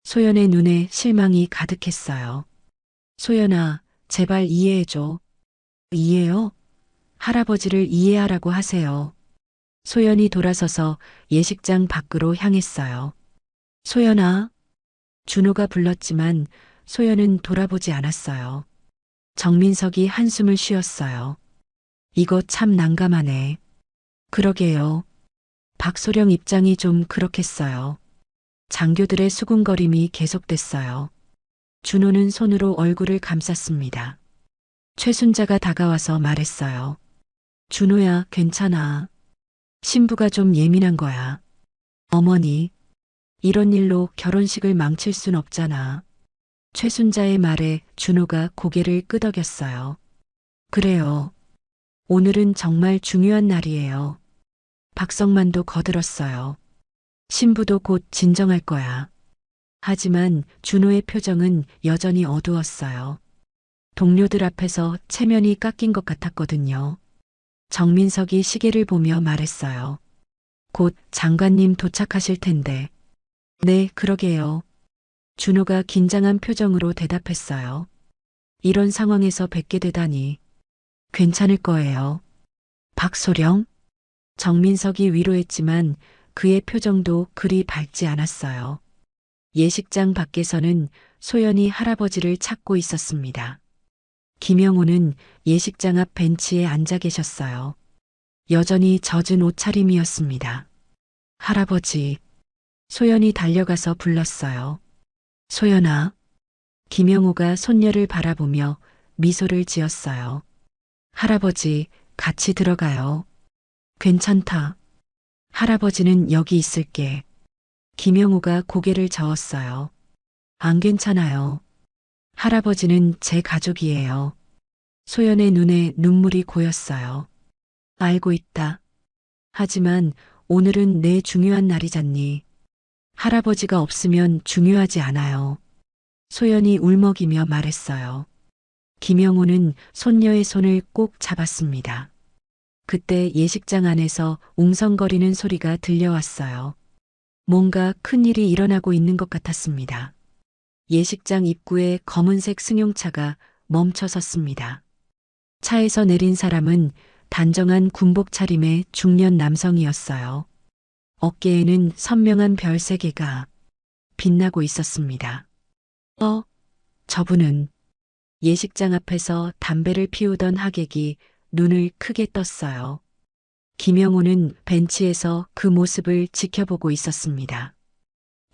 소연의 눈에 실망이 가득했어요. 소연아, 제발 이해해줘. 이해요? 할아버지를 이해하라고 하세요. 소연이 돌아서서 예식장 밖으로 향했어요. 소연아. 준호가 불렀지만 소연은 돌아보지 않았어요. 정민석이 한숨을 쉬었어요. 이거 참 난감하네. 그러게요. 박소령 입장이 좀 그렇겠어요. 장교들의 수군거림이 계속됐어요. 준호는 손으로 얼굴을 감쌌습니다. 최순자가 다가와서 말했어요. 준호야, 괜찮아. 신부가 좀 예민한 거야. 어머니, 이런 일로 결혼식을 망칠 순 없잖아. 최순자의 말에 준호가 고개를 끄덕였어요. 그래요. 오늘은 정말 중요한 날이에요. 박성만도 거들었어요. 신부도 곧 진정할 거야. 하지만 준호의 표정은 여전히 어두웠어요. 동료들 앞에서 체면이 깎인 것 같았거든요. 정민석이 시계를 보며 말했어요. 곧 장관님 도착하실 텐데. 네, 그러게요. 준호가 긴장한 표정으로 대답했어요. 이런 상황에서 뵙게 되다니. 괜찮을 거예요. 박소령? 정민석이 위로했지만 그의 표정도 그리 밝지 않았어요. 예식장 밖에서는 소연이 할아버지를 찾고 있었습니다. 김영호는 예식장 앞 벤치에 앉아 계셨어요. 여전히 젖은 옷차림이었습니다. 할아버지. 소연이 달려가서 불렀어요. 소연아. 김영호가 손녀를 바라보며 미소를 지었어요. 할아버지, 같이 들어가요. 괜찮다. 할아버지는 여기 있을게. 김영호가 고개를 저었어요. 안 괜찮아요. 할아버지는 제 가족이에요. 소연의 눈에 눈물이 고였어요. 알고 있다. 하지만 오늘은 내 중요한 날이잖니. 할아버지가 없으면 중요하지 않아요. 소연이 울먹이며 말했어요. 김영호는 손녀의 손을 꼭 잡았습니다. 그때 예식장 안에서 웅성거리는 소리가 들려왔어요. 뭔가 큰일이 일어나고 있는 것 같았습니다. 예식장 입구에 검은색 승용차가 멈춰 섰습니다. 차에서 내린 사람은 단정한 군복 차림의 중년 남성이었어요. 어깨에는 선명한 별 3개가 빛나고 있었습니다. 저분은 예식장 앞에서 담배를 피우던 하객이 눈을 크게 떴어요. 김영호는 벤치에서 그 모습을 지켜보고 있었습니다.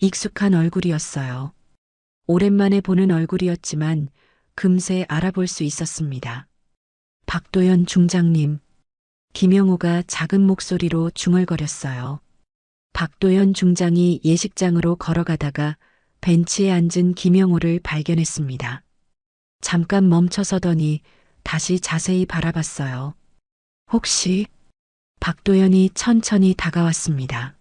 익숙한 얼굴이었어요. 오랜만에 보는 얼굴이었지만 금세 알아볼 수 있었습니다. 박도연 중장님. 김영호가 작은 목소리로 중얼거렸어요. 박도연 중장이 예식장으로 걸어가다가 벤치에 앉은 김영호를 발견했습니다. 잠깐 멈춰서더니 다시 자세히 바라봤어요. 혹시? 박도연이 천천히 다가왔습니다.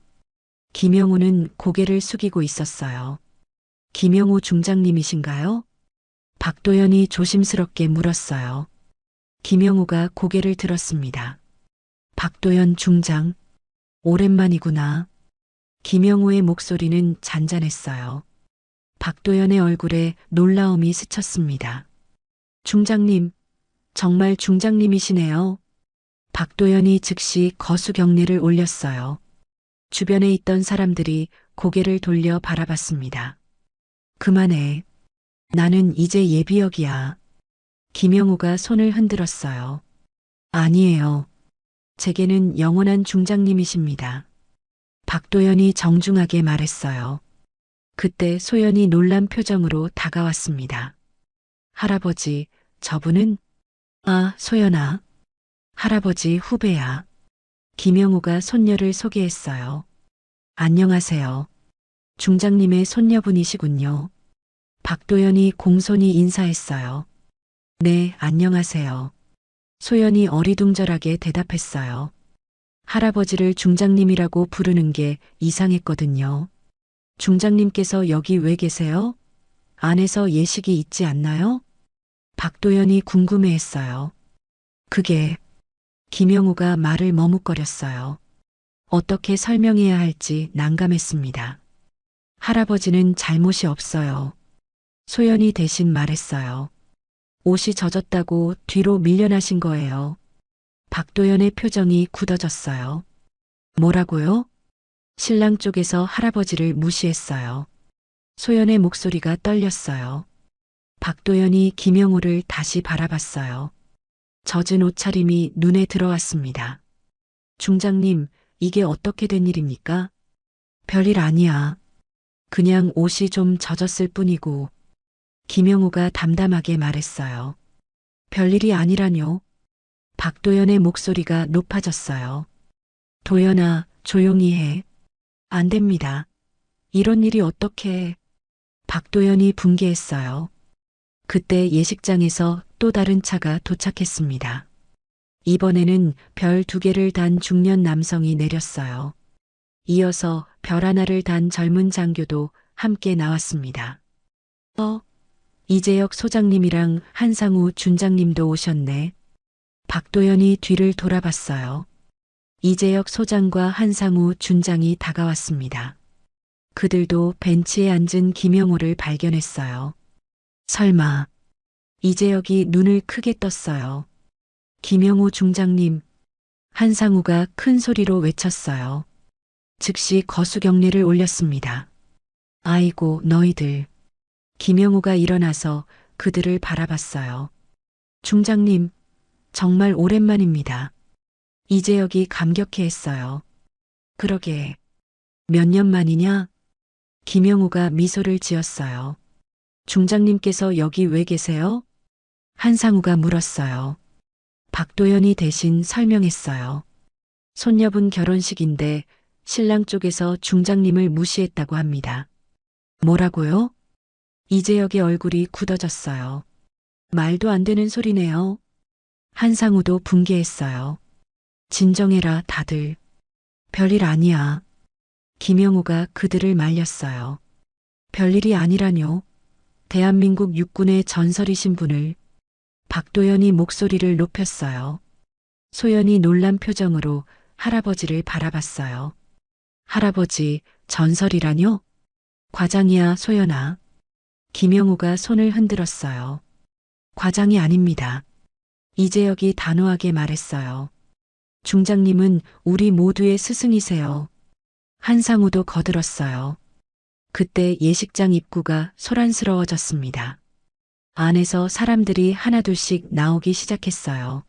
김영호는 고개를 숙이고 있었어요. 김영호 중장님이신가요? 박도연이 조심스럽게 물었어요. 김영호가 고개를 들었습니다. 박도연 중장, 오랜만이구나. 김영호의 목소리는 잔잔했어요. 박도연의 얼굴에 놀라움이 스쳤습니다. 중장님, 정말 중장님이시네요. 박도연이 즉시 거수경례를 올렸어요. 주변에 있던 사람들이 고개를 돌려 바라봤습니다. 그만해. 나는 이제 예비역이야. 김영호가 손을 흔들었어요. 아니에요. 제게는 영원한 중장님이십니다. 박도연이 정중하게 말했어요. 그때 소연이 놀란 표정으로 다가왔습니다. 할아버지, 저분은? 아, 소연아. 할아버지 후배야. 김영호가 손녀를 소개했어요. 안녕하세요. 중장님의 손녀분이시군요. 박도연이 공손히 인사했어요. 네, 안녕하세요. 소연이 어리둥절하게 대답했어요. 할아버지를 중장님이라고 부르는 게 이상했거든요. 중장님께서 여기 왜 계세요? 안에서 예식이 있지 않나요? 박도연이 궁금해했어요. 그게 김영호가 말을 머뭇거렸어요. 어떻게 설명해야 할지 난감했습니다. 할아버지는 잘못이 없어요. 소연이 대신 말했어요. 옷이 젖었다고 뒤로 밀려나신 거예요. 박도연의 표정이 굳어졌어요. 뭐라고요? 신랑 쪽에서 할아버지를 무시했어요. 소연의 목소리가 떨렸어요. 박도연이 김영호를 다시 바라봤어요. 젖은 옷차림이 눈에 들어왔습니다. 중장님, 이게 어떻게 된 일입니까? 별일 아니야. 그냥 옷이 좀 젖었을 뿐이고. 김영호가 담담하게 말했어요. 별일이 아니라뇨. 박도연의 목소리가 높아졌어요. 도연아, 조용히 해. 안 됩니다. 이런 일이 어떻게... 박도연이 분개했어요. 그때 예식장에서 또 다른 차가 도착했습니다. 이번에는 별 2개를 단 중년 남성이 내렸어요. 이어서 별 하나를 단 젊은 장교도 함께 나왔습니다. 이재혁 소장님이랑 한상우 준장님도 오셨네. 박도연이 뒤를 돌아봤어요. 이재혁 소장과 한상우 준장이 다가왔습니다. 그들도 벤치에 앉은 김영호를 발견했어요. 설마. 이재혁이 눈을 크게 떴어요. 김영호 중장님. 한상우가 큰 소리로 외쳤어요. 즉시 거수경례를 올렸습니다. 아이고 너희들. 김영호가 일어나서 그들을 바라봤어요. 중장님, 정말 오랜만입니다. 이재혁이 감격해했어요. 그러게. 몇 년 만이냐? 김영호가 미소를 지었어요. 중장님께서 여기 왜 계세요? 한상우가 물었어요. 박도연이 대신 설명했어요. 손녀분 결혼식인데 신랑 쪽에서 중장님을 무시했다고 합니다. 뭐라고요? 이재혁의 얼굴이 굳어졌어요. 말도 안 되는 소리네요. 한상우도 분개했어요. 진정해라 다들. 별일 아니야. 김영호가 그들을 말렸어요. 별일이 아니라뇨. 대한민국 육군의 전설이신 분을. 박도연이 목소리를 높였어요. 소연이 놀란 표정으로 할아버지를 바라봤어요. 할아버지, 전설이라뇨? 과장이야, 소연아. 김영호가 손을 흔들었어요. 과장이 아닙니다. 이재혁이 단호하게 말했어요. 중장님은 우리 모두의 스승이세요. 한상우도 거들었어요. 그때 예식장 입구가 소란스러워졌습니다. 안에서 사람들이 하나둘씩 나오기 시작했어요.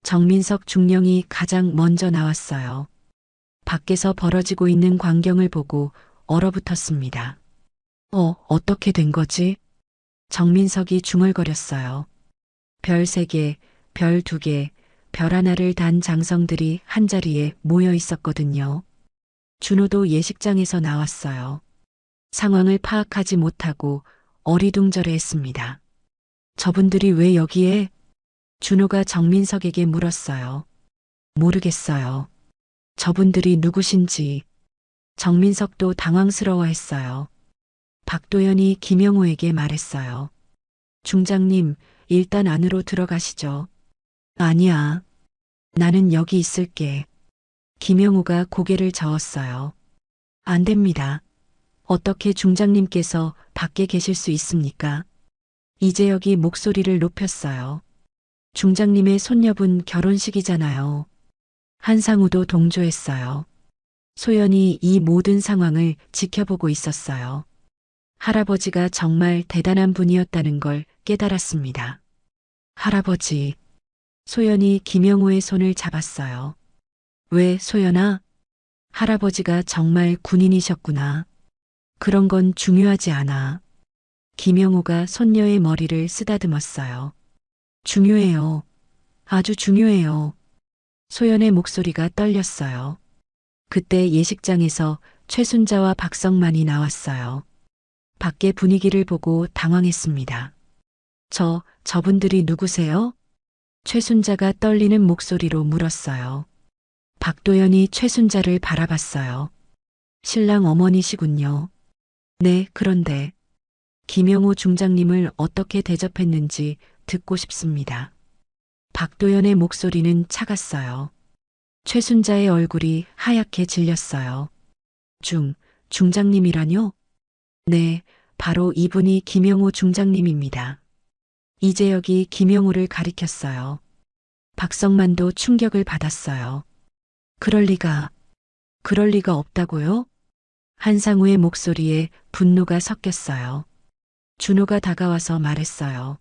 정민석 중령이 가장 먼저 나왔어요. 밖에서 벌어지고 있는 광경을 보고 얼어붙었습니다. 어떻게 된 거지? 정민석이 중얼거렸어요. 별 3개, 별 2개, 별 하나를 단 장성들이 한자리에 모여 있었거든요. 준호도 예식장에서 나왔어요. 상황을 파악하지 못하고 어리둥절해했습니다. 저분들이 왜 여기에? 준호가 정민석에게 물었어요. 모르겠어요. 저분들이 누구신지. 정민석도 당황스러워했어요. 박도연이 김영호에게 말했어요. 중장님, 일단 안으로 들어가시죠. 아니야. 나는 여기 있을게. 김영호가 고개를 저었어요. 안 됩니다. 어떻게 중장님께서 밖에 계실 수 있습니까? 이재혁이 목소리를 높였어요. 중장님의 손녀분 결혼식이잖아요. 한상우도 동조했어요. 소연이 이 모든 상황을 지켜보고 있었어요. 할아버지가 정말 대단한 분이었다는 걸 깨달았습니다. 할아버지. 소연이 김영호의 손을 잡았어요. 왜 소연아? 할아버지가 정말 군인이셨구나. 그런 건 중요하지 않아. 김영호가 손녀의 머리를 쓰다듬었어요. 중요해요. 아주 중요해요. 소연의 목소리가 떨렸어요. 그때 예식장에서 최순자와 박성만이 나왔어요. 밖의 분위기를 보고 당황했습니다. 저분들이 누구세요? 최순자가 떨리는 목소리로 물었어요. 박도연이 최순자를 바라봤어요. 신랑 어머니시군요. 네, 그런데 김영호 중장님을 어떻게 대접했는지 듣고 싶습니다. 박도연의 목소리는 차갔어요. 최순자의 얼굴이 하얗게 질렸어요. 중장님이라뇨? 네, 바로 이분이 김영호 중장님입니다. 이재혁이 김영호를 가리켰어요. 박성만도 충격을 받았어요. 그럴 리가 없다고요? 한상우의 목소리에 분노가 섞였어요. 준호가 다가와서 말했어요.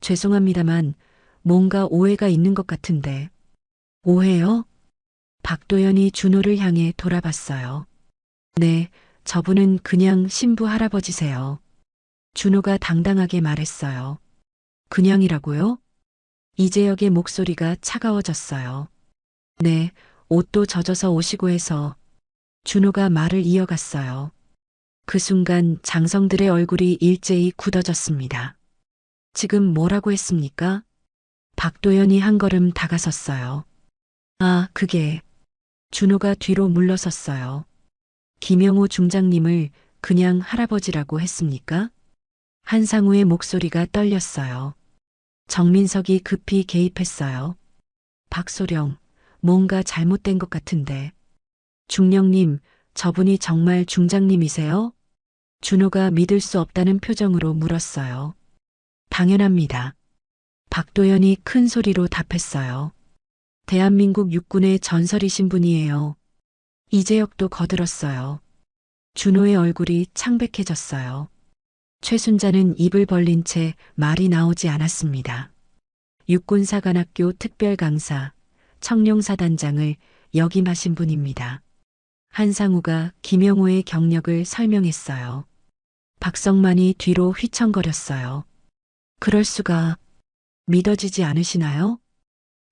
죄송합니다만 뭔가 오해가 있는 것 같은데. 오해요? 박도연이 준호를 향해 돌아봤어요. 네, 저분은 그냥 신부 할아버지세요. 준호가 당당하게 말했어요. 그냥이라고요? 이재혁의 목소리가 차가워졌어요. 네, 옷도 젖어서 오시고 해서. 준호가 말을 이어갔어요. 그 순간 장성들의 얼굴이 일제히 굳어졌습니다. 지금 뭐라고 했습니까? 박도연이 한 걸음 다가섰어요. 그게. 준호가 뒤로 물러섰어요. 김영호 중장님을 그냥 할아버지라고 했습니까? 한상우의 목소리가 떨렸어요. 정민석이 급히 개입했어요. 박소령, 뭔가 잘못된 것 같은데. 중령님, 저분이 정말 중장님이세요? 준호가 믿을 수 없다는 표정으로 물었어요. 당연합니다. 박도연이 큰 소리로 답했어요. 대한민국 육군의 전설이신 분이에요. 이재혁도 거들었어요. 준호의 얼굴이 창백해졌어요. 최순자는 입을 벌린 채 말이 나오지 않았습니다. 육군사관학교 특별강사, 청룡사단장을 역임하신 분입니다. 한상우가 김영호의 경력을 설명했어요. 박성만이 뒤로 휘청거렸어요. 그럴 수가 믿어지지 않으시나요?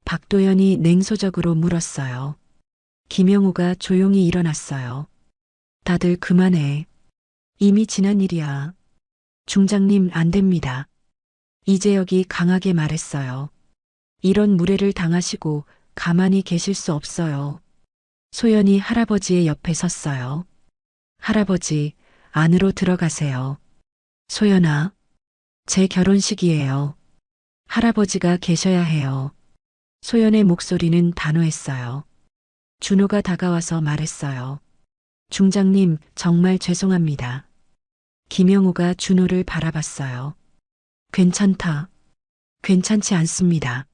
박도연이 냉소적으로 물었어요. 김영호가 조용히 일어났어요. 다들 그만해. 이미 지난 일이야. 중장님 안 됩니다. 이재혁이 강하게 말했어요. 이런 무례를 당하시고 가만히 계실 수 없어요. 소연이 할아버지의 옆에 섰어요. 할아버지, 안으로 들어가세요. 소연아, 제 결혼식이에요. 할아버지가 계셔야 해요. 소연의 목소리는 단호했어요. 준호가 다가와서 말했어요. 중장님, 정말 죄송합니다. 김영호가 준호를 바라봤어요. 괜찮다. 괜찮지 않습니다.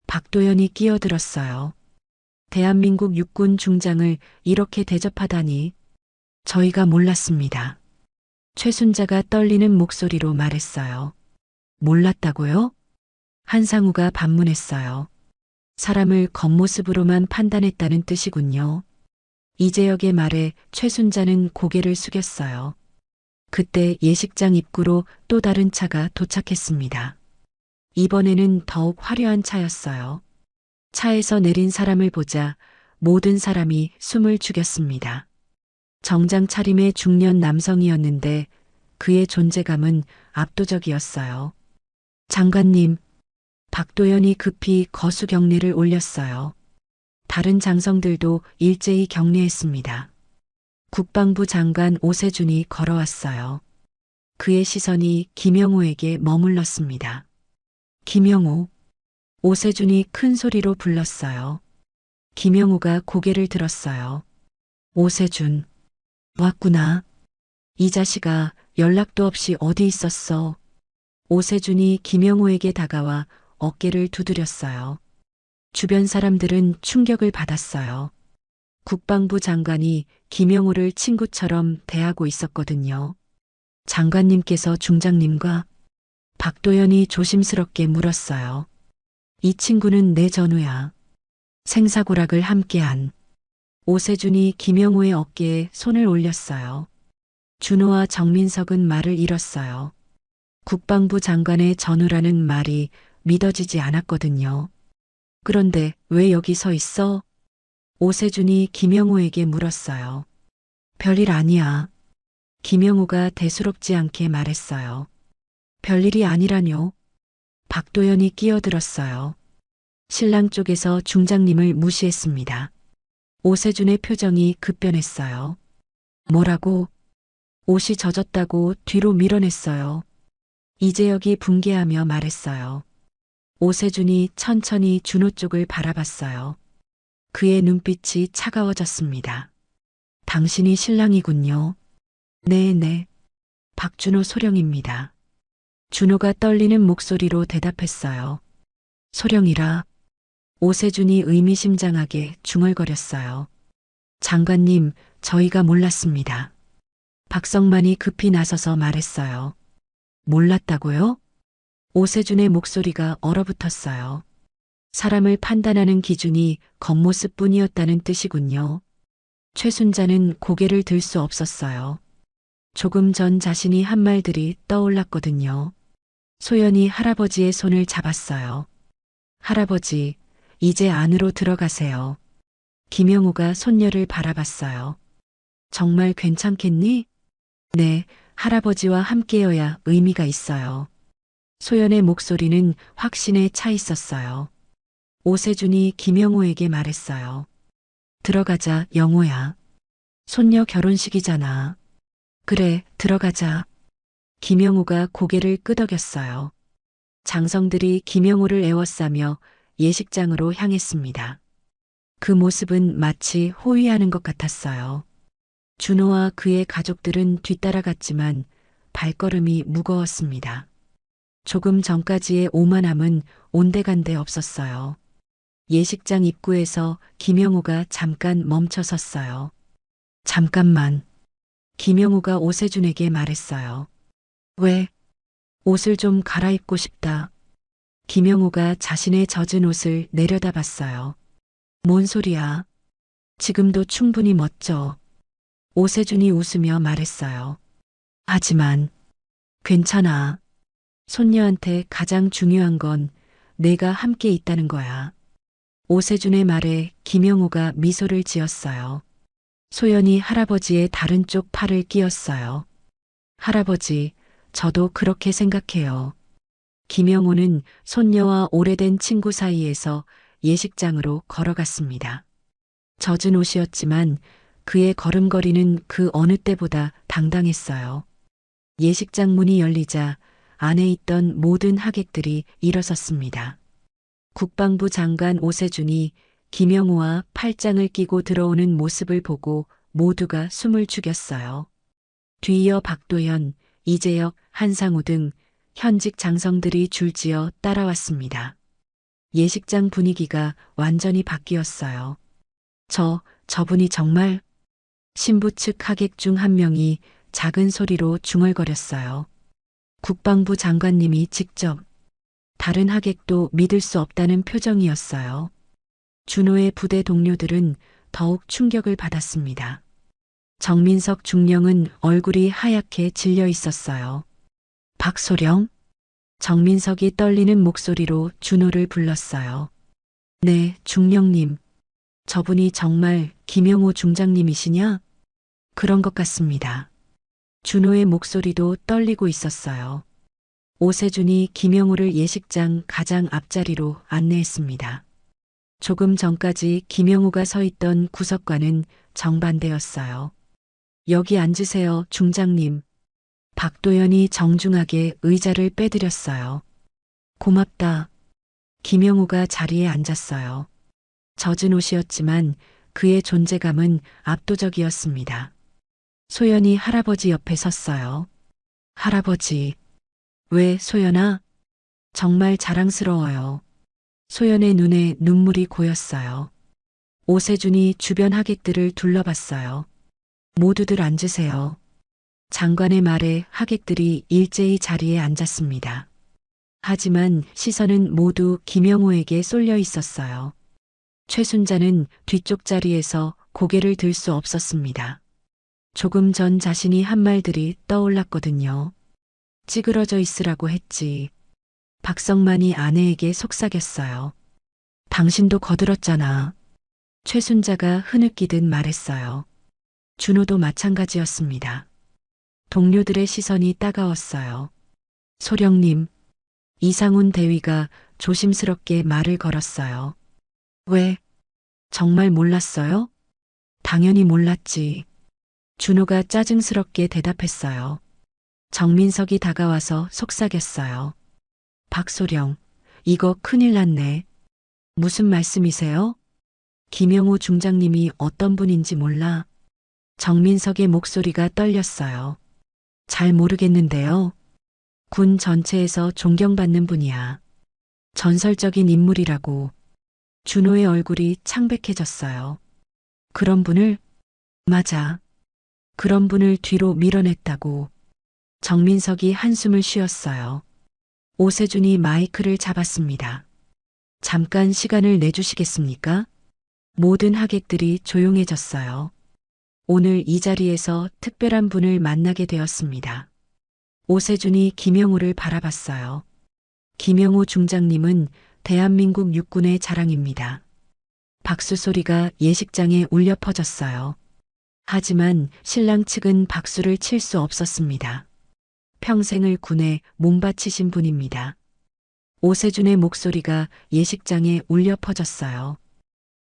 박도연이 끼어들었어요. 대한민국 육군 중장을 이렇게 대접하다니 저희가 몰랐습니다. 최순자가 떨리는 목소리로 말했어요. 몰랐다고요? 한상우가 반문했어요. 사람을 겉모습으로만 판단했다는 뜻이군요. 이재혁의 말에 최순자는 고개를 숙였어요. 그때 예식장 입구로 또 다른 차가 도착했습니다. 이번에는 더욱 화려한 차였어요. 차에서 내린 사람을 보자 모든 사람이 숨을 죽였습니다. 정장 차림의 중년 남성이었는데 그의 존재감은 압도적이었어요. 장관님, 박도연이 급히 거수 경례를 올렸어요. 다른 장성들도 일제히 경례했습니다. 국방부 장관 오세준이 걸어왔어요. 그의 시선이 김영호에게 머물렀습니다. 김영호. 오세준이 큰 소리로 불렀어요. 김영호가 고개를 들었어요. 오세준. 왔구나. 이 자식아, 연락도 없이 어디 있었어? 오세준이 김영호에게 다가와 어깨를 두드렸어요. 주변 사람들은 충격을 받았어요. 국방부 장관이 김영호를 친구처럼 대하고 있었거든요. 장관님께서 중장님과 박도연이 조심스럽게 물었어요. 이 친구는 내 전우야. 생사고락을 함께한. 오세준이 김영호의 어깨에 손을 올렸어요. 준호와 정민석은 말을 잃었어요. 국방부 장관의 전우라는 말이 믿어지지 않았거든요. 그런데 왜 여기 서 있어? 오세준이 김영호에게 물었어요. 별일 아니야. 김영호가 대수롭지 않게 말했어요. 별일이 아니라뇨. 박도연이 끼어들었어요. 신랑 쪽에서 중장님을 무시했습니다. 오세준의 표정이 급변했어요. 뭐라고? 옷이 젖었다고 뒤로 밀어냈어요. 이재혁이 붕괴하며 말했어요. 오세준이 천천히 준호 쪽을 바라봤어요. 그의 눈빛이 차가워졌습니다. 당신이 신랑이군요. 네네. 박준호 소령입니다. 준호가 떨리는 목소리로 대답했어요. 소령이라. 오세준이 의미심장하게 중얼거렸어요. 장관님, 저희가 몰랐습니다. 박성만이 급히 나서서 말했어요. 몰랐다고요? 오세준의 목소리가 얼어붙었어요. 사람을 판단하는 기준이 겉모습뿐이었다는 뜻이군요. 최순자는 고개를 들 수 없었어요. 조금 전 자신이 한 말들이 떠올랐거든요. 소연이 할아버지의 손을 잡았어요. 할아버지, 이제 안으로 들어가세요. 김영호가 손녀를 바라봤어요. 정말 괜찮겠니? 네, 할아버지와 함께여야 의미가 있어요. 소연의 목소리는 확신에 차 있었어요. 오세준이 김영호에게 말했어요. 들어가자, 영호야. 손녀 결혼식이잖아. 그래, 들어가자. 김영우가 고개를 끄덕였어요. 장성들이 김영우를 애워싸며 예식장으로 향했습니다. 그 모습은 마치 호위하는 것 같았어요. 준호와 그의 가족들은 뒤따라갔지만 발걸음이 무거웠습니다. 조금 전까지의 오만함은 온데간데 없었어요. 예식장 입구에서 김영우가 잠깐 멈춰 섰어요. 잠깐만. 김영우가 오세준에게 말했어요. 왜? 옷을 좀 갈아입고 싶다. 김영우가 자신의 젖은 옷을 내려다봤어요. 뭔 소리야? 지금도 충분히 멋져. 오세준이 웃으며 말했어요. 하지만 괜찮아. 손녀한테 가장 중요한 건 내가 함께 있다는 거야. 오세준의 말에 김영우가 미소를 지었어요. 소연이 할아버지의 다른 쪽 팔을 끼었어요. 할아버지, 저도 그렇게 생각해요. 김영우는 손녀와 오래된 친구 사이에서 예식장으로 걸어갔습니다. 젖은 옷이었지만 그의 걸음걸이는 그 어느 때보다 당당했어요. 예식장 문이 열리자 안에 있던 모든 하객들이 일어섰습니다. 국방부 장관 오세준이 김영우와 팔짱을 끼고 들어오는 모습을 보고 모두가 숨을 죽였어요. 뒤이어 박도연, 이재혁, 한상우 등 현직 장성들이 줄지어 따라왔습니다. 예식장 분위기가 완전히 바뀌었어요. 저분이 정말 신부 측 하객 중 한 명이 작은 소리로 중얼거렸어요. 국방부 장관님이 직접. 다른 하객도 믿을 수 없다는 표정이었어요. 준호의 부대 동료들은 더욱 충격을 받았습니다. 정민석 중령은 얼굴이 하얗게 질려 있었어요. 박소령? 정민석이 떨리는 목소리로 준호를 불렀어요. 네, 중령님. 저분이 정말 김영호 중장님이시냐? 그런 것 같습니다. 준호의 목소리도 떨리고 있었어요. 오세준이 김영우를 예식장 가장 앞자리로 안내했습니다. 조금 전까지 김영우가 서 있던 구석과는 정반대였어요. 여기 앉으세요, 중장님. 박도연이 정중하게 의자를 빼드렸어요. 고맙다. 김영우가 자리에 앉았어요. 젖은 옷이었지만 그의 존재감은 압도적이었습니다. 소연이 할아버지 옆에 섰어요. 할아버지. 왜, 소연아? 정말 자랑스러워요. 소연의 눈에 눈물이 고였어요. 오세준이 주변 하객들을 둘러봤어요. 모두들 앉으세요. 장관의 말에 하객들이 일제히 자리에 앉았습니다. 하지만 시선은 모두 김영호에게 쏠려 있었어요. 최순자는 뒤쪽 자리에서 고개를 들 수 없었습니다. 조금 전 자신이 한 말들이 떠올랐거든요. 찌그러져 있으라고 했지. 박성만이 아내에게 속삭였어요. 당신도 거들었잖아. 최순자가 흐느끼듯 말했어요. 준호도 마찬가지였습니다. 동료들의 시선이 따가웠어요. 소령님, 이상훈 대위가 조심스럽게 말을 걸었어요. 왜? 정말 몰랐어요? 당연히 몰랐지. 준호가 짜증스럽게 대답했어요. 정민석이 다가와서 속삭였어요. 박소령, 이거 큰일 났네. 무슨 말씀이세요? 김영우 중장님이 어떤 분인지 몰라. 정민석의 목소리가 떨렸어요. 잘 모르겠는데요. 군 전체에서 존경받는 분이야. 전설적인 인물이라고. 준호의 얼굴이 창백해졌어요. 그런 분을? 맞아. 그런 분을 뒤로 밀어냈다고. 정민석이 한숨을 쉬었어요. 오세준이 마이크를 잡았습니다. 잠깐 시간을 내주시겠습니까? 모든 하객들이 조용해졌어요. 오늘 이 자리에서 특별한 분을 만나게 되었습니다. 오세준이 김영우를 바라봤어요. 김영우 중장님은 대한민국 육군의 자랑입니다. 박수 소리가 예식장에 울려 퍼졌어요. 하지만 신랑 측은 박수를 칠 수 없었습니다. 평생을 군에 몸바치신 분입니다. 오세준의 목소리가 예식장에 울려 퍼졌어요.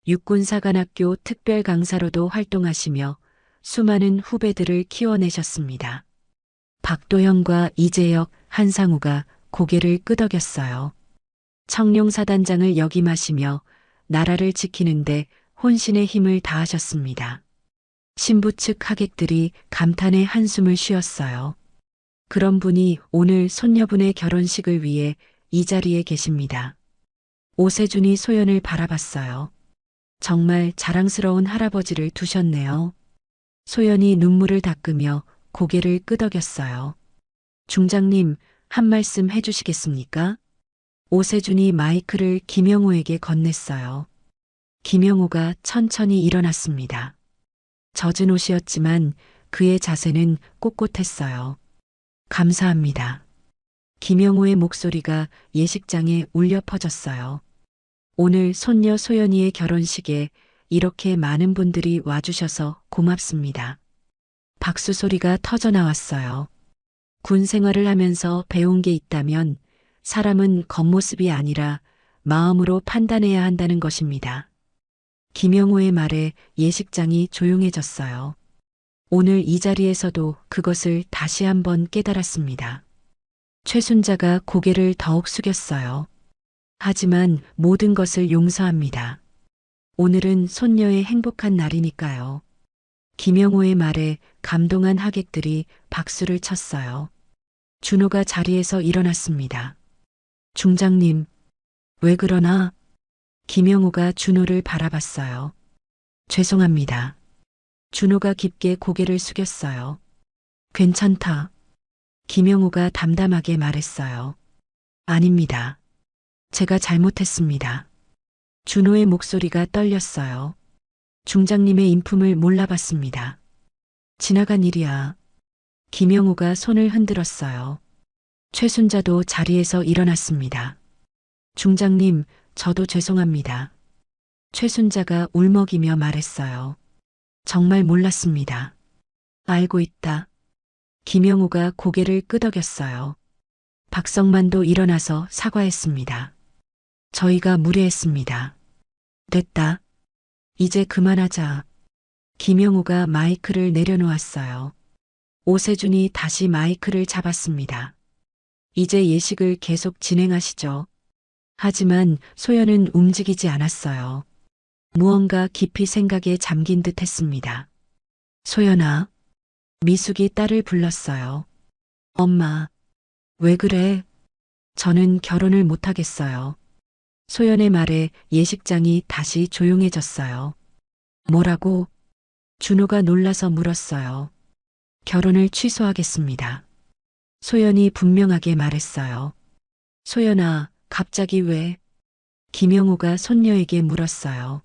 육군사관학교 특별 강사로도 활동하시며 수많은 후배들을 키워내셨습니다. 박도형과 이재혁, 한상우가 고개를 끄덕였어요. 청룡사단장을 역임하시며 나라를 지키는데 혼신의 힘을 다하셨습니다. 신부 측 하객들이 감탄의 한숨을 쉬었어요. 그런 분이 오늘 손녀분의 결혼식을 위해 이 자리에 계십니다. 오세준이 소연을 바라봤어요. 정말 자랑스러운 할아버지를 두셨네요. 소연이 눈물을 닦으며 고개를 끄덕였어요. 중장님, 한 말씀 해주시겠습니까? 오세준이 마이크를 김영호에게 건넸어요. 김영호가 천천히 일어났습니다. 젖은 옷이었지만 그의 자세는 꼿꼿했어요. 감사합니다. 김영호의 목소리가 예식장에 울려 퍼졌어요. 오늘 손녀 소연이의 결혼식에 이렇게 많은 분들이 와주셔서 고맙습니다. 박수 소리가 터져 나왔어요. 군 생활을 하면서 배운 게 있다면 사람은 겉모습이 아니라 마음으로 판단해야 한다는 것입니다. 김영호의 말에 예식장이 조용해졌어요. 오늘 이 자리에서도 그것을 다시 한번 깨달았습니다. 최순자가 고개를 더욱 숙였어요. 하지만 모든 것을 용서합니다. 오늘은 손녀의 행복한 날이니까요. 김영호의 말에 감동한 하객들이 박수를 쳤어요. 준호가 자리에서 일어났습니다. 중장님, 왜 그러나? 김영호가 준호를 바라봤어요. 죄송합니다. 준호가 깊게 고개를 숙였어요. 괜찮다. 김영호가 담담하게 말했어요. 아닙니다. 제가 잘못했습니다. 준호의 목소리가 떨렸어요. 중장님의 인품을 몰라봤습니다. 지나간 일이야. 김영호가 손을 흔들었어요. 최순자도 자리에서 일어났습니다. 중장님, 저도 죄송합니다. 최순자가 울먹이며 말했어요. 정말 몰랐습니다. 알고 있다. 김영호가 고개를 끄덕였어요. 박성만도 일어나서 사과했습니다. 저희가 무례했습니다. 됐다. 이제 그만하자. 김영호가 마이크를 내려놓았어요. 오세준이 다시 마이크를 잡았습니다. 이제 예식을 계속 진행하시죠. 하지만 소연은 움직이지 않았어요. 무언가 깊이 생각에 잠긴 듯 했습니다. 소연아. 미숙이 딸을 불렀어요. 엄마. 왜 그래? 저는 결혼을 못하겠어요. 소연의 말에 예식장이 다시 조용해졌어요. 뭐라고? 준호가 놀라서 물었어요. 결혼을 취소하겠습니다. 소연이 분명하게 말했어요. 소연아, 갑자기 왜? 김영호가 손녀에게 물었어요.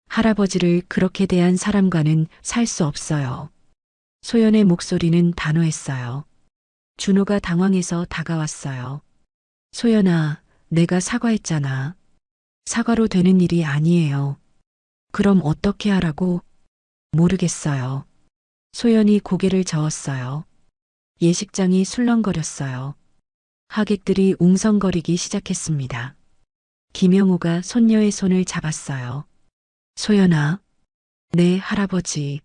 할아버지를 그렇게 대한 사람과는 살 수 없어요. 소연의 목소리는 단호했어요. 준호가 당황해서 다가왔어요. 소연아, 내가 사과했잖아. 사과로 되는 일이 아니에요. 그럼 어떻게 하라고? 모르겠어요. 소연이 고개를 저었어요. 예식장이 술렁거렸어요. 하객들이 웅성거리기 시작했습니다. 김영호가 손녀의 손을 잡았어요. 소연아, 네, 할아버지.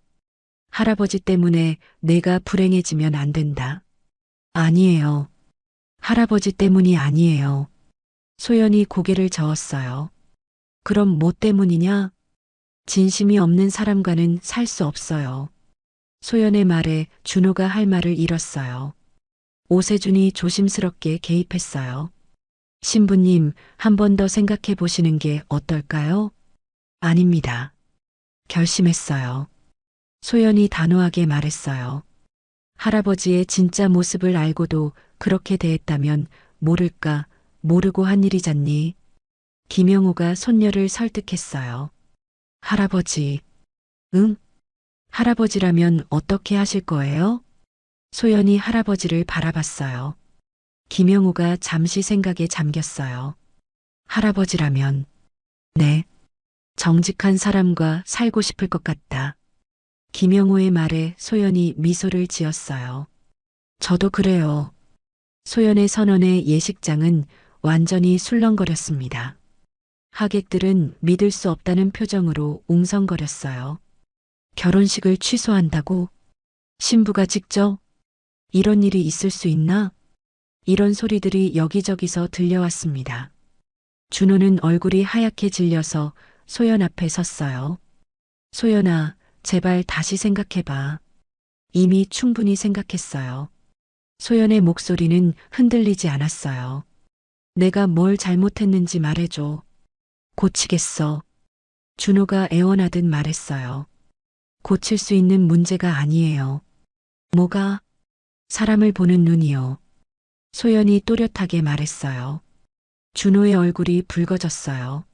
할아버지 때문에 내가 불행해지면 안 된다. 아니에요. 할아버지 때문이 아니에요. 소연이 고개를 저었어요. 그럼 뭐 때문이냐? 진심이 없는 사람과는 살 수 없어요. 소연의 말에 준호가 할 말을 잃었어요. 오세준이 조심스럽게 개입했어요. 신부님, 한 번 더 생각해 보시는 게 어떨까요? 아닙니다. 결심했어요. 소연이 단호하게 말했어요. 할아버지의 진짜 모습을 알고도 그렇게 대했다면 모를까, 모르고 한 일이잖니. 김영호가 손녀를 설득했어요. 할아버지. 응? 할아버지라면 어떻게 하실 거예요? 소연이 할아버지를 바라봤어요. 김영호가 잠시 생각에 잠겼어요. 할아버지라면, 네. 정직한 사람과 살고 싶을 것 같다. 김영호의 말에 소연이 미소를 지었어요. 저도 그래요. 소연의 선언에 예식장은 완전히 술렁거렸습니다. 하객들은 믿을 수 없다는 표정으로 웅성거렸어요. 결혼식을 취소한다고? 신부가 직접? 이런 일이 있을 수 있나? 이런 소리들이 여기저기서 들려왔습니다. 준호는 얼굴이 하얗게 질려서 소연 앞에 섰어요. 소연아, 제발 다시 생각해봐. 이미 충분히 생각했어요. 소연의 목소리는 흔들리지 않았어요. 내가 뭘 잘못했는지 말해줘. 고치겠어. 준호가 애원하듯 말했어요. 고칠 수 있는 문제가 아니에요. 뭐가? 사람을 보는 눈이요. 소연이 또렷하게 말했어요. 준호의 얼굴이 붉어졌어요.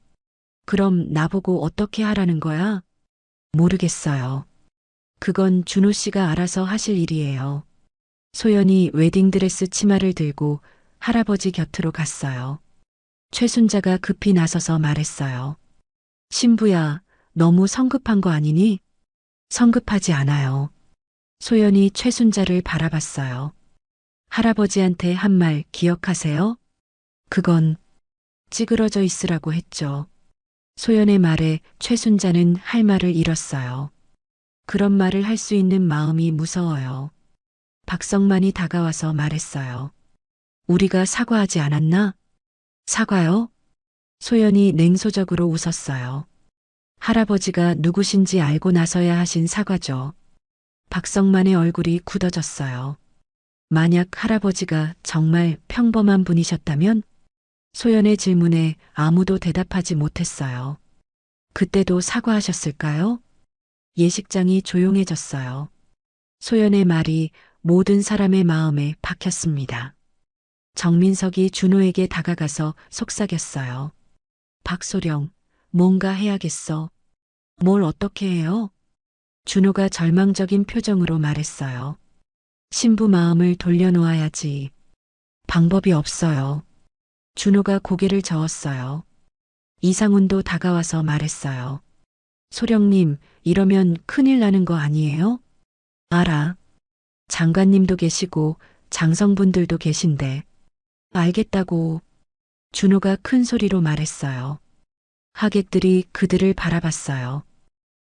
그럼 나보고 어떻게 하라는 거야? 모르겠어요. 그건 준호 씨가 알아서 하실 일이에요. 소연이 웨딩드레스 치마를 들고 할아버지 곁으로 갔어요. 최순자가 급히 나서서 말했어요. 신부야, 너무 성급한 거 아니니? 성급하지 않아요. 소연이 최순자를 바라봤어요. 할아버지한테 한 말 기억하세요? 그건 찌그러져 있으라고 했죠. 소연의 말에 최순자는 할 말을 잃었어요. 그런 말을 할 수 있는 마음이 무서워요. 박성만이 다가와서 말했어요. 우리가 사과하지 않았나? 사과요? 소연이 냉소적으로 웃었어요. 할아버지가 누구신지 알고 나서야 하신 사과죠. 박성만의 얼굴이 굳어졌어요. 만약 할아버지가 정말 평범한 분이셨다면? 소연의 질문에 아무도 대답하지 못했어요. 그때도 사과하셨을까요? 예식장이 조용해졌어요. 소연의 말이 모든 사람의 마음에 박혔습니다. 정민석이 준호에게 다가가서 속삭였어요. 박소령, 뭔가 해야겠어. 뭘 어떻게 해요? 준호가 절망적인 표정으로 말했어요. 신부 마음을 돌려놓아야지. 방법이 없어요. 준호가 고개를 저었어요. 이상훈도 다가와서 말했어요. 소령님, 이러면 큰일 나는 거 아니에요? 알아. 장관님도 계시고 장성분들도 계신데. 알겠다고. 준호가 큰 소리로 말했어요. 하객들이 그들을 바라봤어요.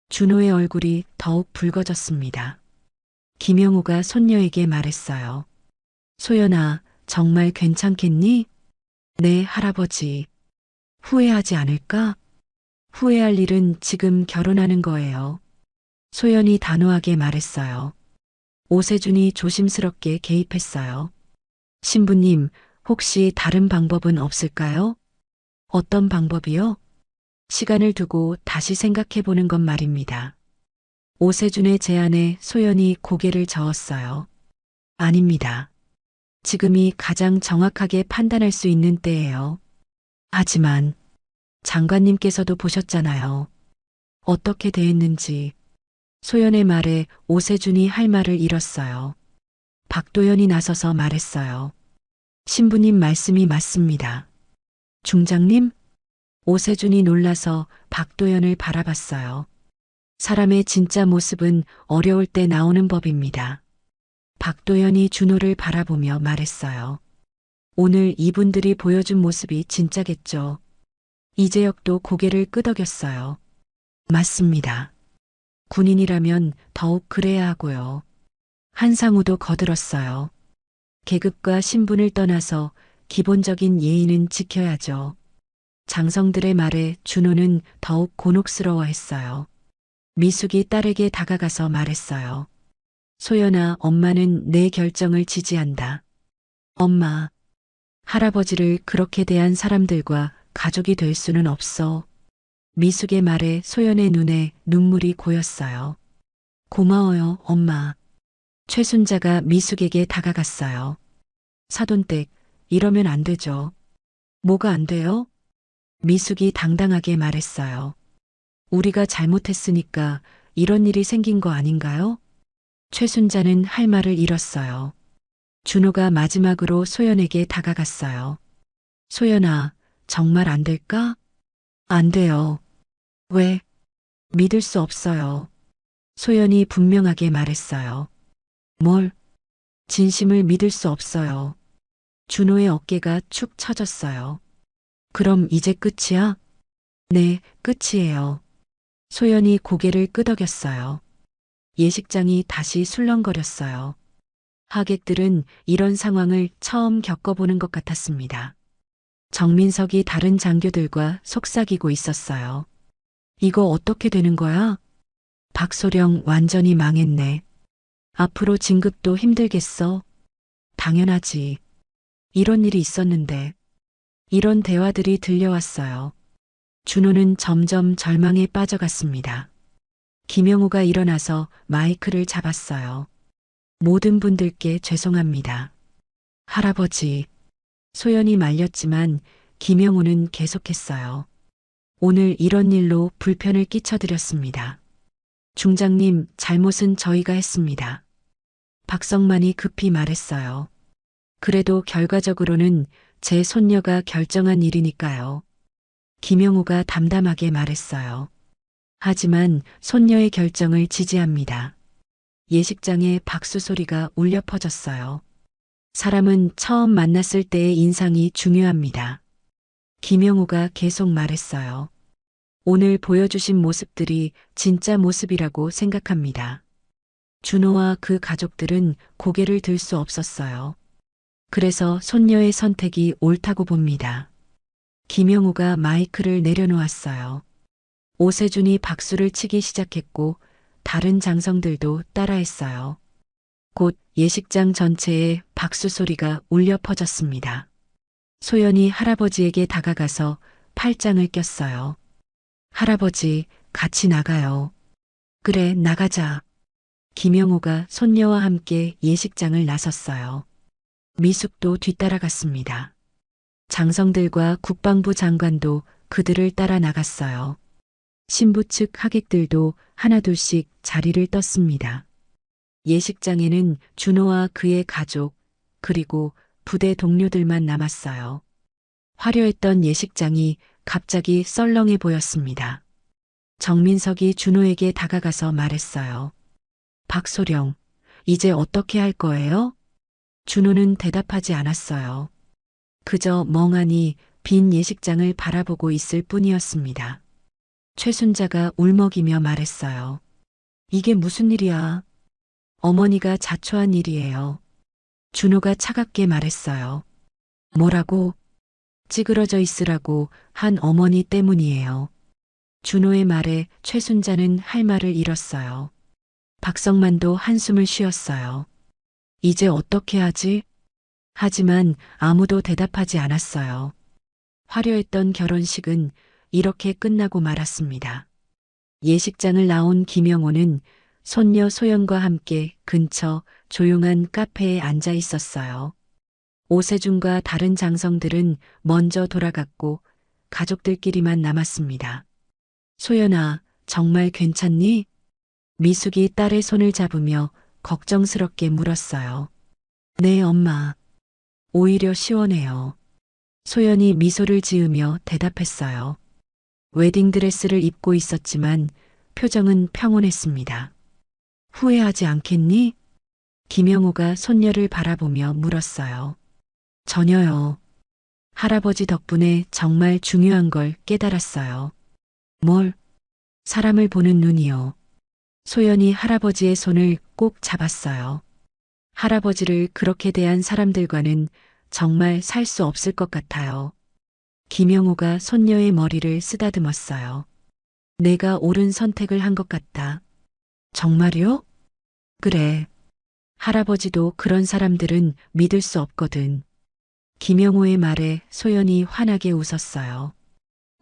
준호의 얼굴이 더욱 붉어졌습니다. 김영우가 손녀에게 말했어요. 소연아, 정말 괜찮겠니? 네, 할아버지. 후회하지 않을까? 후회할 일은 지금 결혼하는 거예요. 소연이 단호하게 말했어요. 오세준이 조심스럽게 개입했어요. 신부님, 혹시 다른 방법은 없을까요? 어떤 방법이요? 시간을 두고 다시 생각해 보는 것 말입니다. 오세준의 제안에 소연이 고개를 저었어요. 아닙니다. 지금이 가장 정확하게 판단할 수 있는 때예요. 하지만 장관님께서도 보셨잖아요. 어떻게 대했는지. 소연의 말에 오세준이 할 말을 잃었어요. 박도연이 나서서 말했어요. 신부님 말씀이 맞습니다. 중장님? 오세준이 놀라서 박도연을 바라봤어요. 사람의 진짜 모습은 어려울 때 나오는 법입니다. 박도연이 준호를 바라보며 말했어요. 오늘 이분들이 보여준 모습이 진짜겠죠. 이재혁도 고개를 끄덕였어요. 맞습니다. 군인이라면 더욱 그래야 하고요. 한상우도 거들었어요. 계급과 신분을 떠나서 기본적인 예의는 지켜야죠. 장성들의 말에 준호는 더욱 곤혹스러워했어요. 미숙이 딸에게 다가가서 말했어요. 소연아, 엄마는 내 결정을 지지한다. 엄마, 할아버지를 그렇게 대한 사람들과 가족이 될 수는 없어. 미숙의 말에 소연의 눈에 눈물이 고였어요. 고마워요, 엄마. 최순자가 미숙에게 다가갔어요. 사돈댁, 이러면 안 되죠. 뭐가 안 돼요? 미숙이 당당하게 말했어요. 우리가 잘못했으니까 이런 일이 생긴 거 아닌가요? 최순자는 할 말을 잃었어요. 준호가 마지막으로 소연에게 다가갔어요. 소연아, 정말 안 될까? 안 돼요. 왜? 믿을 수 없어요. 소연이 분명하게 말했어요. 뭘? 진심을 믿을 수 없어요. 준호의 어깨가 축 처졌어요. 그럼 이제 끝이야? 네, 끝이에요. 소연이 고개를 끄덕였어요. 예식장이 다시 술렁거렸어요. 하객들은 이런 상황을 처음 겪어보는 것 같았습니다. 정민석이 다른 장교들과 속삭이고 있었어요. 이거 어떻게 되는 거야? 박소령 완전히 망했네. 앞으로 진급도 힘들겠어. 당연하지. 이런 일이 있었는데. 이런 대화들이 들려왔어요. 준호는 점점 절망에 빠져갔습니다. 김영우가 일어나서 마이크를 잡았어요. 모든 분들께 죄송합니다. 할아버지. 소연이 말렸지만 김영우는 계속했어요. 오늘 이런 일로 불편을 끼쳐드렸습니다. 중장님, 잘못은 저희가 했습니다. 박성만이 급히 말했어요. 그래도 결과적으로는 제 손녀가 결정한 일이니까요. 김영우가 담담하게 말했어요. 하지만 손녀의 결정을 지지합니다. 예식장에 박수 소리가 울려 퍼졌어요. 사람은 처음 만났을 때의 인상이 중요합니다. 김영우가 계속 말했어요. 오늘 보여주신 모습들이 진짜 모습이라고 생각합니다. 준호와 그 가족들은 고개를 들 수 없었어요. 그래서 손녀의 선택이 옳다고 봅니다. 김영우가 마이크를 내려놓았어요. 오세준이 박수를 치기 시작했고 다른 장성들도 따라했어요. 곧 예식장 전체에 박수 소리가 울려 퍼졌습니다. 소연이 할아버지에게 다가가서 팔짱을 꼈어요. 할아버지, 같이 나가요. 그래, 나가자. 김영우가 손녀와 함께 예식장을 나섰어요. 미숙도 뒤따라갔습니다. 장성들과 국방부 장관도 그들을 따라 나갔어요. 신부 측 하객들도 하나둘씩 자리를 떴습니다. 예식장에는 준호와 그의 가족, 그리고 부대 동료들만 남았어요. 화려했던 예식장이 갑자기 썰렁해 보였습니다. 정민석이 준호에게 다가가서 말했어요. 박소령, 이제 어떻게 할 거예요? 준호는 대답하지 않았어요. 그저 멍하니 빈 예식장을 바라보고 있을 뿐이었습니다. 최순자가 울먹이며 말했어요. 이게 무슨 일이야? 어머니가 자초한 일이에요. 준호가 차갑게 말했어요. 뭐라고? 찌그러져 있으라고 한 어머니 때문이에요. 준호의 말에 최순자는 할 말을 잃었어요. 박성만도 한숨을 쉬었어요. 이제 어떻게 하지? 하지만 아무도 대답하지 않았어요. 화려했던 결혼식은 이렇게 끝나고 말았습니다. 예식장을 나온 김영호는 손녀 소연과 함께 근처 조용한 카페에 앉아 있었어요. 오세준과 다른 장성들은 먼저 돌아갔고 가족들끼리만 남았습니다. 소연아, 정말 괜찮니? 미숙이 딸의 손을 잡으며 걱정스럽게 물었어요. 네, 엄마. 오히려 시원해요. 소연이 미소를 지으며 대답했어요. 웨딩드레스를 입고 있었지만 표정은 평온했습니다. 후회하지 않겠니? 김영우가 손녀를 바라보며 물었어요. 전혀요. 할아버지 덕분에 정말 중요한 걸 깨달았어요. 뭘? 사람을 보는 눈이요. 소연이 할아버지의 손을 꼭 잡았어요. 할아버지를 그렇게 대한 사람들과는 정말 살 수 없을 것 같아요. 김영우가 손녀의 머리를 쓰다듬었어요. 내가 옳은 선택을 한 것 같다. 정말요? 그래. 할아버지도 그런 사람들은 믿을 수 없거든. 김영우의 말에 소연이 환하게 웃었어요.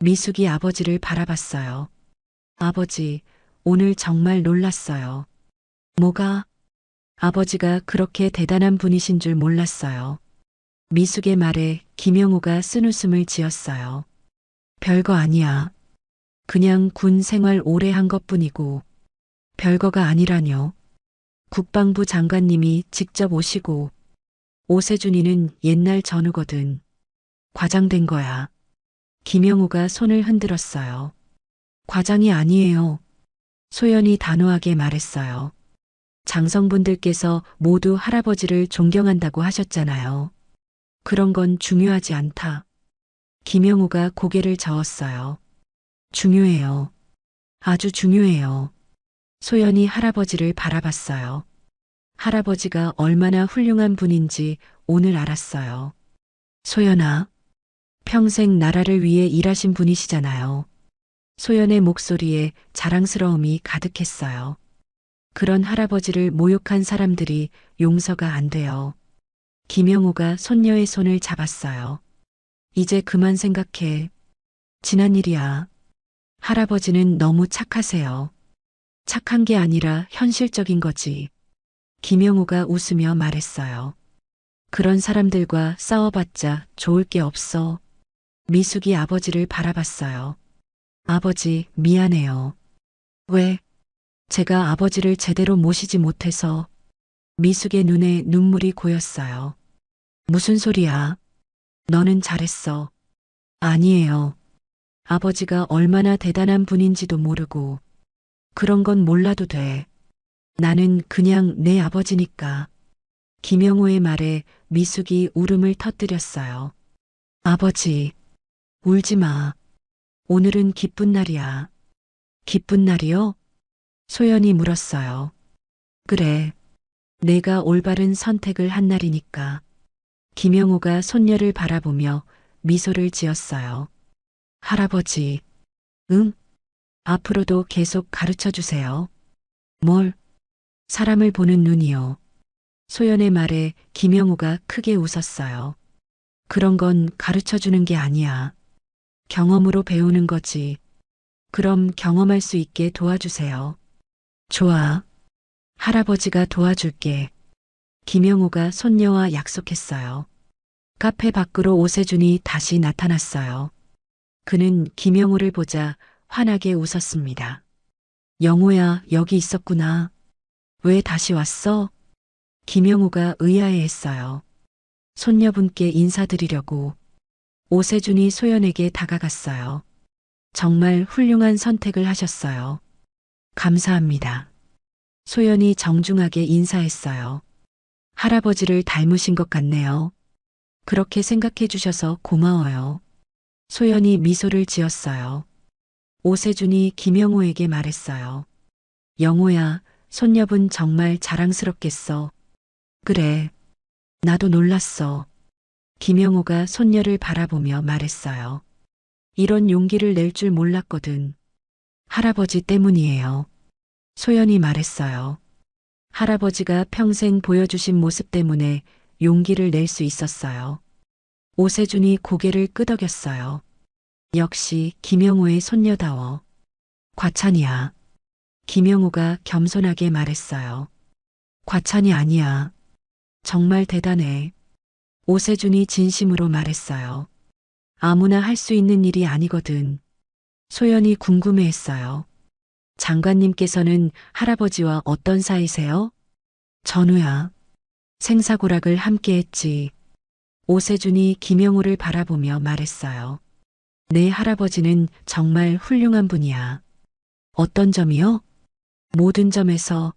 미숙이 아버지를 바라봤어요. 아버지, 오늘 정말 놀랐어요. 뭐가? 아버지가 그렇게 대단한 분이신 줄 몰랐어요. 미숙의 말에 김영우가 쓴웃음을 지었어요. 별거 아니야. 그냥 군 생활 오래 한 것뿐이고. 별거가 아니라뇨. 국방부 장관님이 직접 오시고. 오세준이는 옛날 전우거든. 과장된 거야. 김영우가 손을 흔들었어요. 과장이 아니에요. 소연이 단호하게 말했어요. 장성분들께서 모두 할아버지를 존경한다고 하셨잖아요. 그런 건 중요하지 않다. 김영우가 고개를 저었어요. 중요해요. 아주 중요해요. 소연이 할아버지를 바라봤어요. 할아버지가 얼마나 훌륭한 분인지 오늘 알았어요. 소연아, 평생 나라를 위해 일하신 분이시잖아요. 소연의 목소리에 자랑스러움이 가득했어요. 그런 할아버지를 모욕한 사람들이 용서가 안 돼요. 김영호가 손녀의 손을 잡았어요. 이제 그만 생각해. 지난 일이야. 할아버지는 너무 착하세요. 착한 게 아니라 현실적인 거지. 김영호가 웃으며 말했어요. 그런 사람들과 싸워봤자 좋을 게 없어. 미숙이 아버지를 바라봤어요. 아버지, 미안해요. 왜? 제가 아버지를 제대로 모시지 못해서. 미숙의 눈에 눈물이 고였어요. 무슨 소리야? 너는 잘했어. 아니에요. 아버지가 얼마나 대단한 분인지도 모르고. 그런 건 몰라도 돼. 나는 그냥 내 아버지니까. 김영호의 말에 미숙이 울음을 터뜨렸어요. 아버지, 울지 마. 오늘은 기쁜 날이야. 기쁜 날이요? 소연이 물었어요. 그래. 내가 올바른 선택을 한 날이니까. 김영호가 손녀를 바라보며 미소를 지었어요. 할아버지, 응? 앞으로도 계속 가르쳐 주세요. 뭘? 사람을 보는 눈이요. 소연의 말에 김영호가 크게 웃었어요. 그런 건 가르쳐 주는 게 아니야. 경험으로 배우는 거지. 그럼 경험할 수 있게 도와주세요. 좋아. 할아버지가 도와줄게. 김영호가 손녀와 약속했어요. 카페 밖으로 오세준이 다시 나타났어요. 그는 김영호를 보자 환하게 웃었습니다. 영호야, 여기 있었구나. 왜 다시 왔어? 김영호가 의아해했어요. 손녀분께 인사드리려고. 오세준이 소연에게 다가갔어요. 정말 훌륭한 선택을 하셨어요. 감사합니다. 소연이 정중하게 인사했어요. 할아버지를 닮으신 것 같네요. 그렇게 생각해 주셔서 고마워요. 소연이 미소를 지었어요. 오세준이 김영호에게 말했어요. 영호야, 손녀분 정말 자랑스럽겠어. 그래. 나도 놀랐어. 김영호가 손녀를 바라보며 말했어요. 이런 용기를 낼 줄 몰랐거든. 할아버지 때문이에요. 소연이 말했어요. 할아버지가 평생 보여주신 모습 때문에 용기를 낼 수 있었어요. 오세준이 고개를 끄덕였어요. 역시 김영호의 손녀다워. 과찬이야. 김영호가 겸손하게 말했어요. 과찬이 아니야. 정말 대단해. 오세준이 진심으로 말했어요. 아무나 할 수 있는 일이 아니거든. 소연이 궁금해했어요. 장관님께서는 할아버지와 어떤 사이세요? 전우야. 생사고락을 함께 했지. 오세준이 김영호를 바라보며 말했어요. 내 할아버지는 정말 훌륭한 분이야. 어떤 점이요? 모든 점에서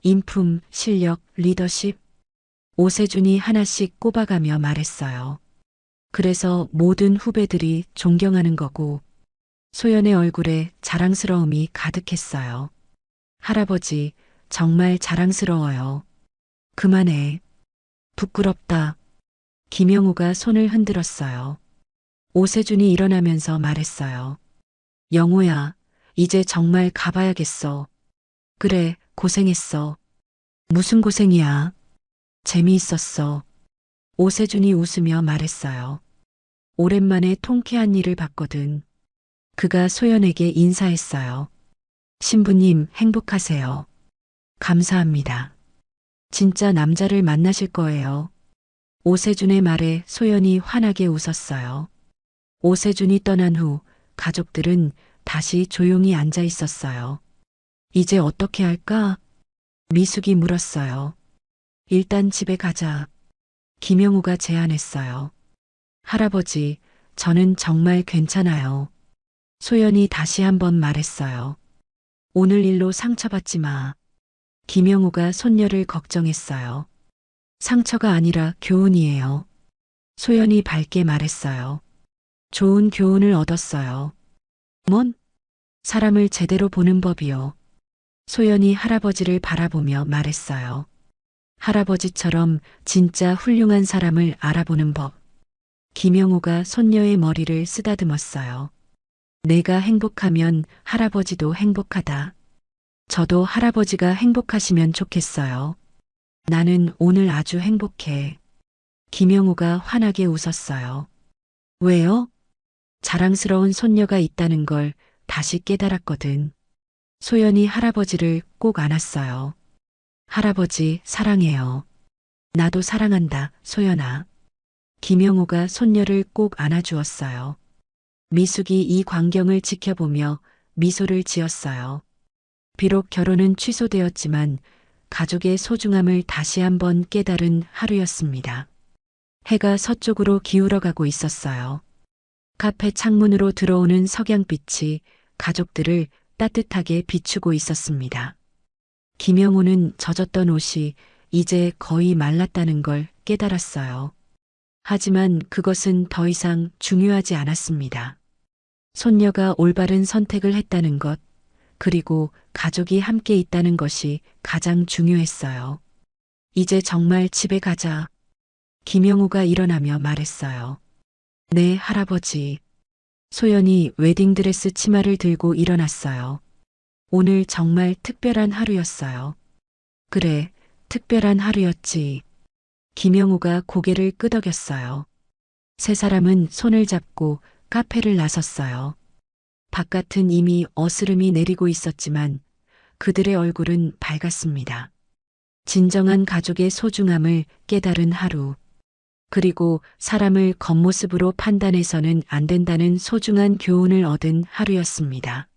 인품, 실력, 리더십. 오세준이 하나씩 꼽아가며 말했어요. 그래서 모든 후배들이 존경하는 거고. 소연의 얼굴에 자랑스러움이 가득했어요. 할아버지, 정말 자랑스러워요. 그만해. 부끄럽다. 김영호가 손을 흔들었어요. 오세준이 일어나면서 말했어요. 영호야, 이제 정말 가봐야겠어. 그래, 고생했어. 무슨 고생이야? 재미있었어. 오세준이 웃으며 말했어요. 오랜만에 통쾌한 일을 봤거든. 그가 소연에게 인사했어요. 신부님 행복하세요. 감사합니다. 진짜 남자를 만나실 거예요. 오세준의 말에 소연이 환하게 웃었어요. 오세준이 떠난 후 가족들은 다시 조용히 앉아 있었어요. 이제 어떻게 할까? 미숙이 물었어요. 일단 집에 가자. 김영우가 제안했어요. 할아버지, 저는 정말 괜찮아요. 소연이 다시 한번 말했어요. 오늘 일로 상처받지 마. 김영우가 손녀를 걱정했어요. 상처가 아니라 교훈이에요. 소연이 밝게 말했어요. 좋은 교훈을 얻었어요. 뭔? 사람을 제대로 보는 법이요. 소연이 할아버지를 바라보며 말했어요. 할아버지처럼 진짜 훌륭한 사람을 알아보는 법. 김영호가 손녀의 머리를 쓰다듬었어요. 내가 행복하면 할아버지도 행복하다. 저도 할아버지가 행복하시면 좋겠어요. 나는 오늘 아주 행복해. 김영호가 환하게 웃었어요. 왜요? 자랑스러운 손녀가 있다는 걸 다시 깨달았거든. 소연이 할아버지를 꼭 안았어요. 할아버지 사랑해요. 나도 사랑한다, 소연아. 김영호가 손녀를 꼭 안아주었어요. 미숙이 이 광경을 지켜보며 미소를 지었어요. 비록 결혼은 취소되었지만 가족의 소중함을 다시 한번 깨달은 하루였습니다. 해가 서쪽으로 기울어가고 있었어요. 카페 창문으로 들어오는 석양빛이 가족들을 따뜻하게 비추고 있었습니다. 김영호는 젖었던 옷이 이제 거의 말랐다는 걸 깨달았어요. 하지만 그것은 더 이상 중요하지 않았습니다. 손녀가 올바른 선택을 했다는 것, 그리고 가족이 함께 있다는 것이 가장 중요했어요. 이제 정말 집에 가자. 김영호가 일어나며 말했어요. 네, 할아버지. 소연이 웨딩드레스 치마를 들고 일어났어요. 오늘 정말 특별한 하루였어요. 그래, 특별한 하루였지. 김영호가 고개를 끄덕였어요. 세 사람은 손을 잡고 카페를 나섰어요. 바깥은 이미 어스름이 내리고 있었지만 그들의 얼굴은 밝았습니다. 진정한 가족의 소중함을 깨달은 하루. 그리고 사람을 겉모습으로 판단해서는 안 된다는 소중한 교훈을 얻은 하루였습니다.